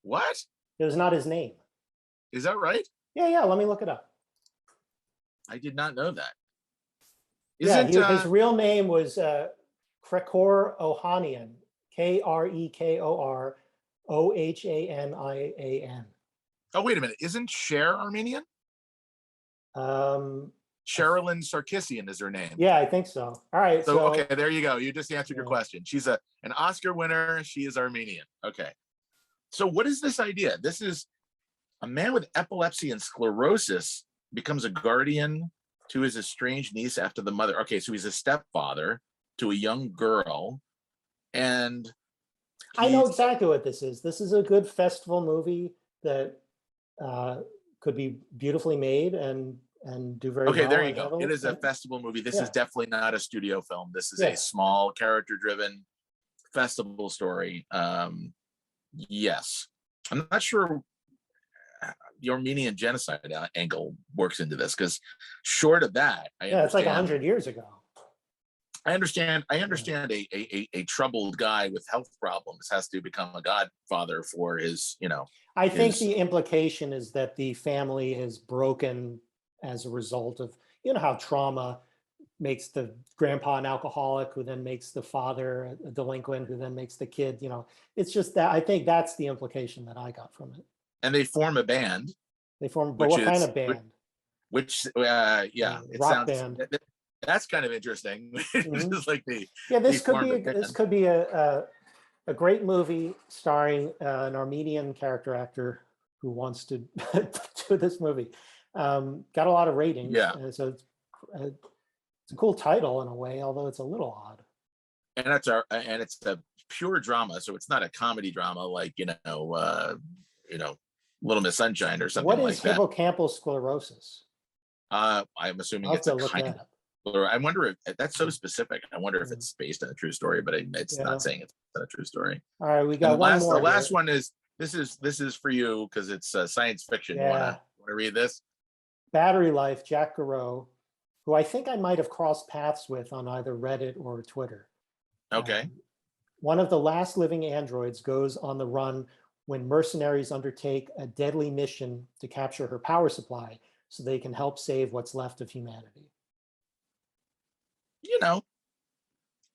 What? It was not his name. Is that right? Yeah. Let me look it up. I did not know that. His real name was Krekor Ohanian. Krekor Ohanian. Oh, wait a minute. Isn't Cher Armenian? Sherilyn Sarkisian is her name. Yeah, I think so. All right. So okay, there you go. You just answered your question. She's an Oscar winner. She is Armenian. Okay. So what is this idea? This is a man with epilepsy and sclerosis becomes a guardian to his estranged niece after the mother. Okay, so he's a stepfather to a young girl. And I know exactly what this is. This is a good festival movie that could be beautifully made and and do very okay, well. there you go. It is a festival movie. This is definitely not a studio film. This is a small character-driven festival story. Yes, I'm not sure the Armenian genocide angle works into this, because short of that, it's like 100 years ago. I understand a troubled guy with health problems has to become a godfather for his, I think the implication is that the family is broken as a result of, how trauma makes the grandpa an alcoholic, who then makes the father a delinquent, who then makes the kid, it's just that, I think that's the implication that I got from it. And they form a band. But what kind of band? It rock sounds band. That's kind of interesting. Mm-hmm. Just like this could be a great movie starring an Armenian character actor who wants to do this movie. Got a lot of ratings. So it's a cool title in a way, although it's a little odd. And it's a pure drama, so it's not a comedy drama like Little Miss Sunshine or something like that. What is hippocampal sclerosis? I'm assuming it's a kind of. I wonder if that's so specific. I wonder if it's based on a true story, but it's not saying it's a true story. All right, we got one more. The last one is this is for you because it's science fiction. You want to read this? Battery Life, Jack Garreau, who I think I might have crossed paths with on either Reddit or Twitter. Okay. One of the last living androids goes on the run when mercenaries undertake a deadly mission to capture her power supply so they can help save what's left of humanity.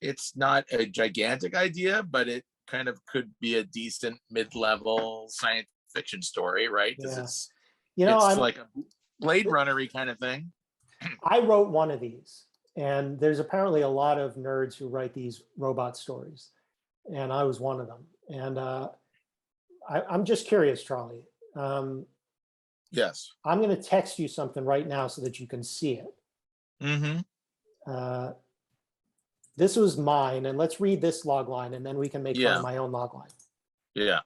It's not a gigantic idea, but it kind of could be a decent mid-level science fiction story, right? Because it's like a Blade Runner-y kind of thing. I wrote one of these, and there's apparently a lot of nerds who write these robot stories, and I was one of them. And I'm just curious, Charlie. Yes. I'm going to text you something right now so that you can see it. Mm-hmm. This was mine, and let's read this log line, and then we can make fun of my own log line. Yeah.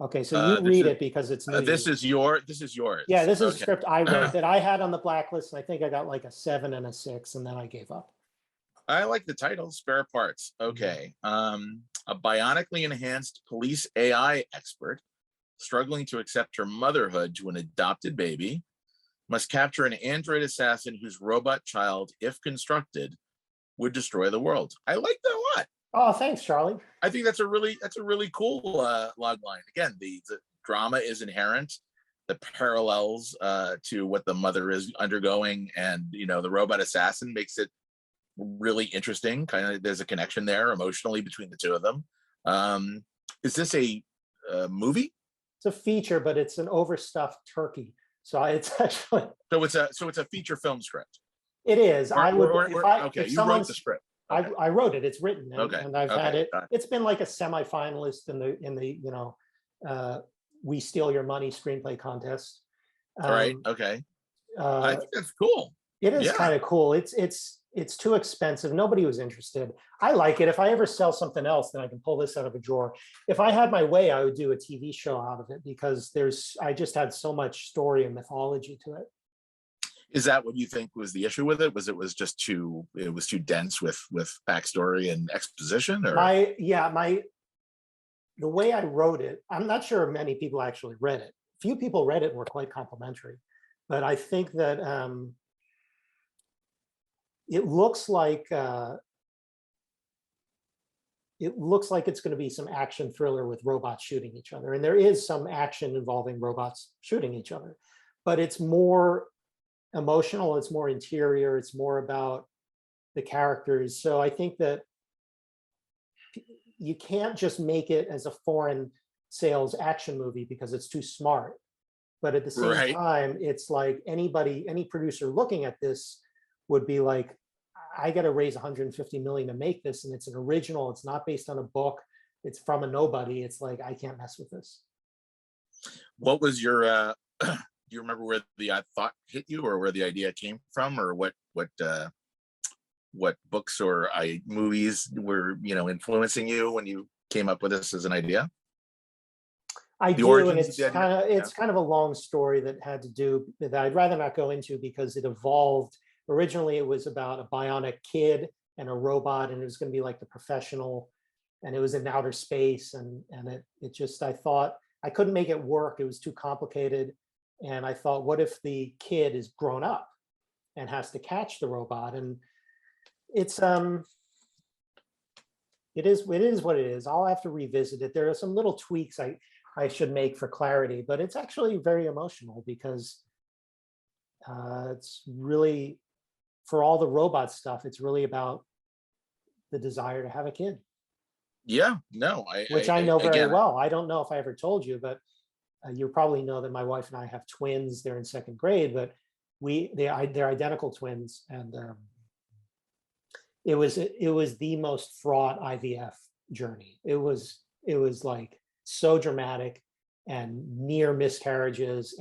Okay, so you read it because it's new. This is yours. Yeah, this is a script I wrote that I had on the blacklist, and I think I got like a 7 and a 6, and then I gave up. I like the title, Spare Parts. Okay. A bionically enhanced police AI expert struggling to accept her motherhood to an adopted baby must capture an android assassin whose robot child, if constructed, would destroy the world. I like that a lot. Oh, thanks, Charlie. I think that's a really cool log line. Again, the drama is inherent. The parallels to what the mother is undergoing, and the robot assassin makes it really interesting. Kind of, there's a connection there emotionally between the two of them. Is this a movie? It's a feature, but it's an overstuffed turkey. So it's actually so it's a feature film script. It is. You wrote the script. Okay. I wrote it. It's written, and I've had it. Got it. It's been like a semi-finalist in the We Steal Your Money screenplay contest. All right. Okay. I think that's cool. It is kind of cool. It's too expensive. Nobody was interested. I like it. If I ever sell something else, then I can pull this out of a drawer. If I had my way, I would do a TV show out of it because I just had so much story and mythology to it. Is that what you think was the issue with it? Was it just too dense with backstory and exposition? Or the way I wrote it, I'm not sure many people actually read it. Few people read it and were quite complimentary, but I think that it looks like it's going to be some action thriller with robots shooting each other, and there is some action involving robots shooting each other, but it's more emotional, it's more interior, it's more about the characters. So I think that you can't just make it as a foreign sales action movie because it's too smart. But at the same time, it's like any producer looking at this would be like, I got to raise 150 million to make this, and it's an original, it's not based on a book, it's from a nobody. It's like, I can't mess with this. What was your do you remember where the thought hit you, or where the idea came from, or what books or movies were influencing you when you came up with this as an idea? I The do, and origins of it's the idea? kind of a long story that had to do that I'd rather not go into because it evolved. Originally, it was about a bionic kid and a robot, and it was going to be like the professional, and it was in outer space, and it just, I thought I couldn't make it work. It was too complicated, and I thought, what if the kid is grown up and has to catch the robot? And it's it is what it is. I'll have to revisit it. There are some little tweaks I should make for clarity, but it's actually very emotional because it's really, for all the robot stuff, it's really about the desire to have a kid. Yeah, no, Which I know very again, well. I don't know if I ever told you, but you probably know that my wife and I have twins. They're in second grade, but they're identical twins, and it was the most fraught IVF journey. It was like so dramatic and near miscarriages,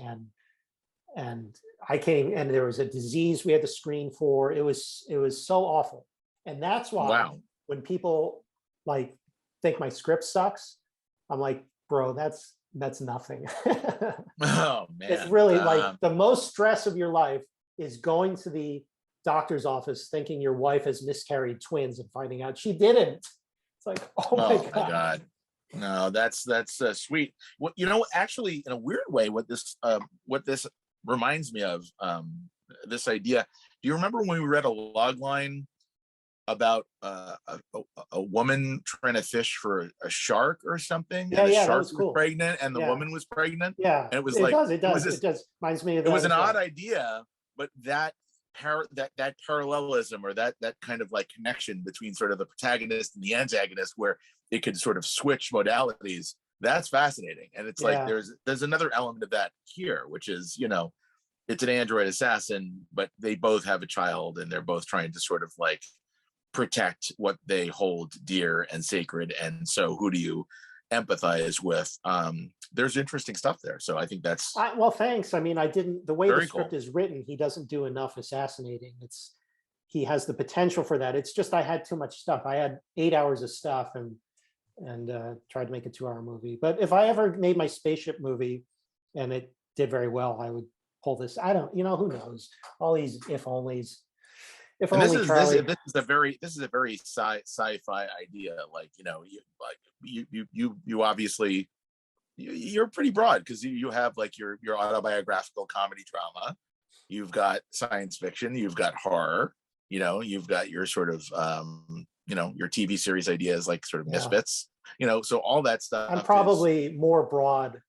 and I came, and there was a disease we had to screen for. It was so awful. And that's why wow. when people like think my script sucks, I'm like, bro, that's nothing. Oh man. It's really like the most stress of your life is going to the doctor's office thinking your wife has miscarried twins and finding out she didn't. It's like, oh my God. No, that's sweet. Well, actually, in a weird way, what this reminds me of, this idea. Do you remember when we read a log line about a woman trying to fish for a shark or something? Yeah, and the yeah, shark that was cool. pregnant, and the woman was pregnant. Yeah, and it was it does. Reminds me of that. It was an odd idea, but that parallelism, or that kind of like connection between sort of the protagonist and the antagonist, where it could sort of switch modalities, that's fascinating. And it's like there's another element of that here, which is, it's an android assassin, but they both have a child, and they're both trying to sort of like protect what they hold dear and sacred. And so who do you empathize with? There's interesting stuff there. So I think that's well, thanks. I mean, the way the script cool. is written, he doesn't do enough assassinating. He has the potential for that. It's just I had too much stuff. I had 8 hours of stuff, and tried to make a 2-hour movie. But if I ever made my spaceship movie and it did very well, I would pull this. I don't, who knows? All these if onlys. If and only Charlie. This is a very sci-fi idea. Like, you obviously, you're pretty broad, because you have like your autobiographical comedy drama, you've got science fiction, you've got horror, you've got your sort of your TV series ideas, like sort of misfits, so all that stuff. I'm probably more broad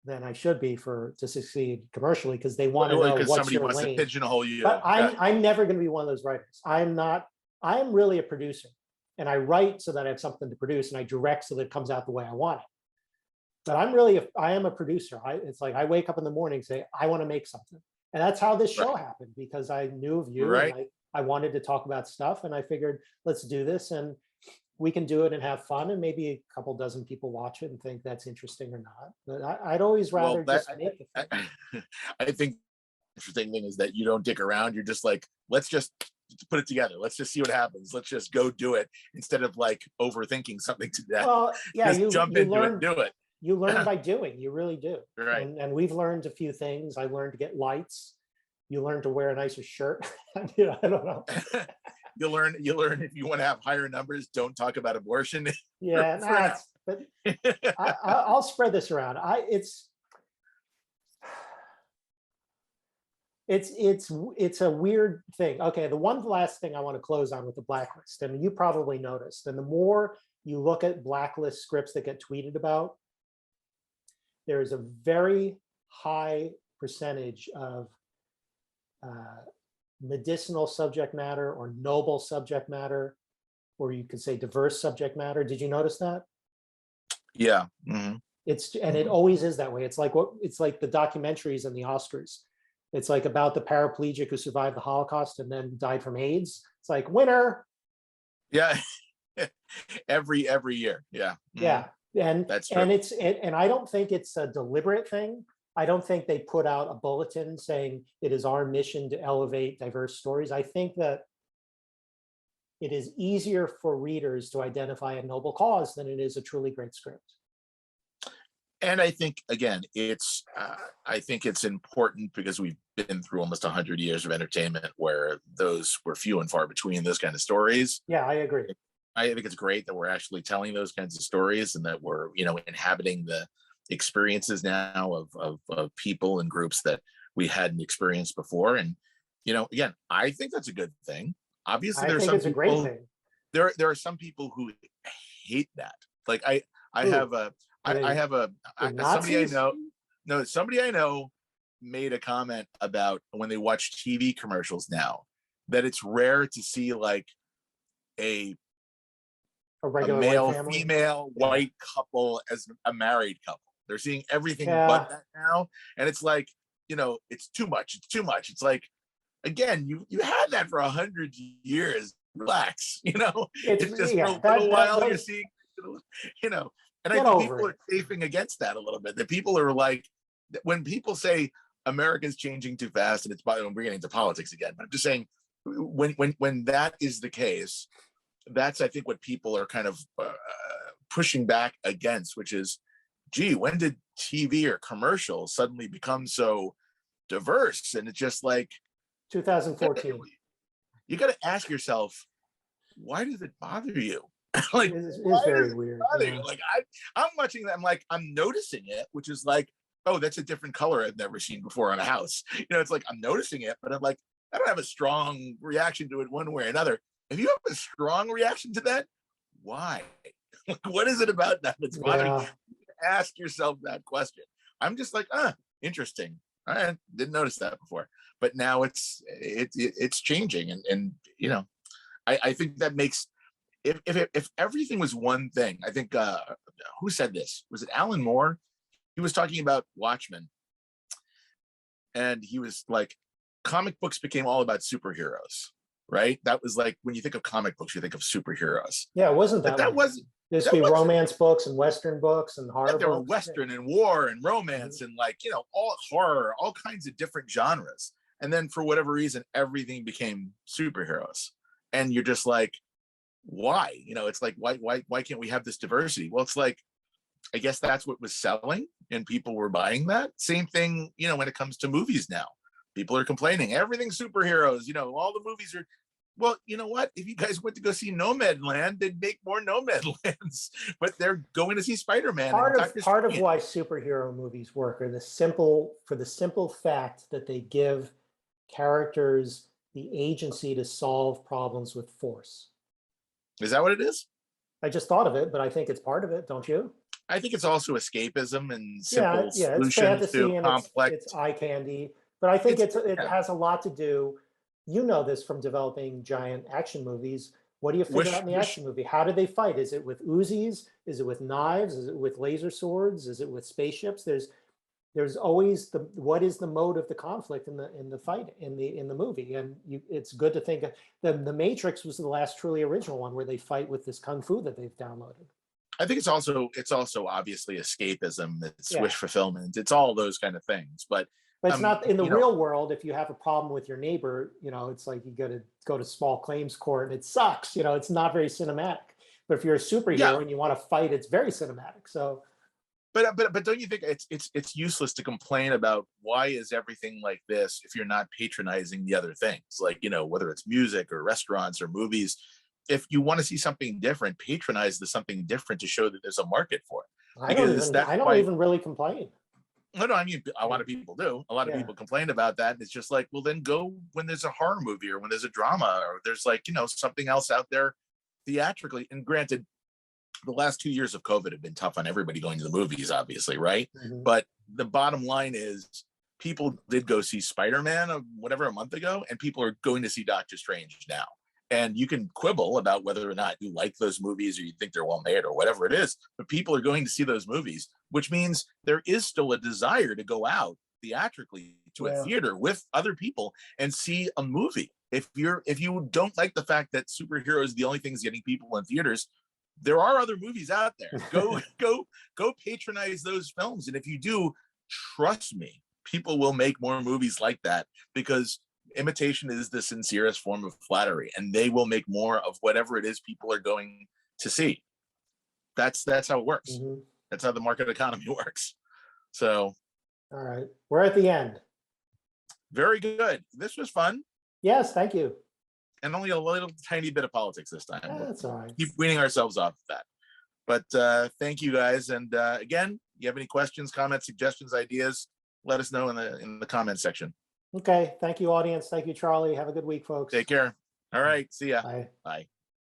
than I should be to succeed commercially, because they want to know what's somebody your wants lane. to pigeonhole you. But I'm never going to be one of those writers. I'm really a producer, and I write so that I have something to produce, and I direct so that it comes out the way I want it. But I am a producer. It's like I wake up in the morning and say, I want to make something. And that's how this show happened, because I knew of you, and I wanted to talk about stuff, and I figured, let's do this, and we can do it and have fun, and maybe a couple dozen people watch it and think that's interesting or not. But I'd always rather just make the thing. I think the interesting thing is that you don't dick around. You're just like, let's just put it together. Let's just see what happens. Let's just go do it, instead of like overthinking something to death. Well, yeah, you jump into it and do it. You learn by doing. You really do. Right. And we've learned a few things. I learned to get lights. You learn to wear a nicer shirt. I don't know. You learn if you want to have higher numbers, don't talk about abortion. Yeah, but I'll spread this around. It's a weird thing. Okay, the one last thing I want to close on with the blacklist, and you probably noticed, and the more you look at blacklist scripts that get tweeted about, there is a very high percentage of medicinal subject matter, or noble subject matter, or you could say diverse subject matter. Did you notice that? Yeah. Mm-hmm. It always is that way. It's like the documentaries and the Oscars. It's like about the paraplegic who survived the Holocaust and then died from AIDS. It's like, winner. Yeah. every year. Yeah. Mm-hmm. Yeah. And that's true. And I don't think it's a deliberate thing. I don't think they put out a bulletin saying it is our mission to elevate diverse stories. I think that it is easier for readers to identify a noble cause than it is a truly great script. And I think, again, I think it's important because we've been through almost 100 years of entertainment where those were few and far between, those kind of stories. Yeah, I agree. I think it's great that we're actually telling those kinds of stories and that we're, inhabiting the experiences now of people and groups that we hadn't experienced before. And, again, I think that's a good thing. Obviously, I think it's a great thing. There are some people who hate that. Like somebody I know made a comment about when they watch TV commercials now that it's rare to see like a regular male, white family, female, white couple as a married couple. They're seeing everything but that now. And it's like, it's too much. It's too much. It's like, again, you had that for 100 years. Relax, it's just for a little while you're seeing, and I think people are chafing against that a little bit. That people are like, when people say America's changing too fast, and we're getting into politics again, but I'm just saying, when that is the case, that's, I think, what people are kind of pushing back against, which is, gee, when did TV or commercials suddenly become so diverse? And it's just like 2014. You got to ask yourself, why does it bother you? Like, it's very weird. Yeah. Like, I'm watching that. I'm like, I'm noticing it, which is like, oh, that's a different color I've never seen before on a house. It's like, I'm noticing it, but I'm like, I don't have a strong reaction to it one way or another. If you have a strong reaction to that, why? What is it about that that's bothering you? Ask yourself that question. I'm just like, interesting. I didn't notice that before, but now it's changing, and I think that makes, if everything was one thing, I think who said this? Was it Alan Moore? He was talking about Watchmen, and he was like, comic books became all about superheroes, right? That was like, when you think of comic books, you think of superheroes. Yeah, it wasn't that. That wasn't. There used to be romance books and Western books and horror. There were Western and war and romance and all horror, all kinds of different genres. And then for whatever reason, everything became superheroes. And you're just like, why? It's like, why can't we have this diversity? Well, it's like, I guess that's what was selling and people were buying that. Same thing, when it comes to movies now. People are complaining, everything's superheroes, all the movies are. Well, you know what? If you guys went to go see Nomadland, they'd make more Nomadlands, but they're going to see Spider-Man. Part of why superhero movies work are for the simple fact that they give characters the agency to solve problems with force. Is that what it is? I just thought of it, but I think it's part of it, don't you? I think it's also escapism and simple solutions it's fantasy to and complex. It's eye candy, but I think it has a lot to do. You know this from developing giant action movies. What do you figure out in the action movie? How do they fight? Is it with Uzis? Is it with knives? Is it with laser swords? Is it with spaceships? There's always what is the mode of the conflict in the fight in the movie? And it's good to think the Matrix was the last truly original one where they fight with this kung fu that they've downloaded. I think it's also obviously escapism, it's wish fulfillment, it's all those kind of things. But it's not in the real world. If you have a problem with your neighbor, it's like you got to go to small claims court and it sucks. It's not very cinematic. But if you're a superhero and you want to fight, it's very cinematic. So, but don't you think it's useless to complain about why is everything like this if you're not patronizing the other things, like whether it's music or restaurants or movies. If you want to see something different, patronize the something different to show that there's a market for it. I don't even really complain. No, I mean, a lot of people do. A lot of people complain about that. And it's just like, well, then go when there's a horror movie or when there's a drama or there's like, something else out there theatrically. And granted, the last 2 years of COVID have been tough on everybody going to the movies, obviously, right? Mm-hmm. But the bottom line is people did go see Spider-Man a month ago, and people are going to see Doctor Strange now. And you can quibble about whether or not you like those movies or you think they're well made or whatever it is, but people are going to see those movies, which means there is still a desire to go out theatrically to a theater with other people and see a movie. If you don't like the fact that superheroes are the only things getting people in theaters, there are other movies out there. Go patronize those films. And if you do, trust me, people will make more movies like that, because imitation is the sincerest form of flattery, and they will make more of whatever it is people are going to see. That's how it works. Mm-hmm. That's how the market economy works. So, all right, we're at the end. Very good. This was fun. Yes, thank you. And only a little tiny bit of politics this time. That's all right. Keep weaning ourselves off of that. But thank you guys. And again, you have any questions, comments, suggestions, ideas, let us know in the comments section. Okay. Thank you, audience. Thank you, Charlie. Have a good week, folks. Take care. All right. See ya. Bye. Bye.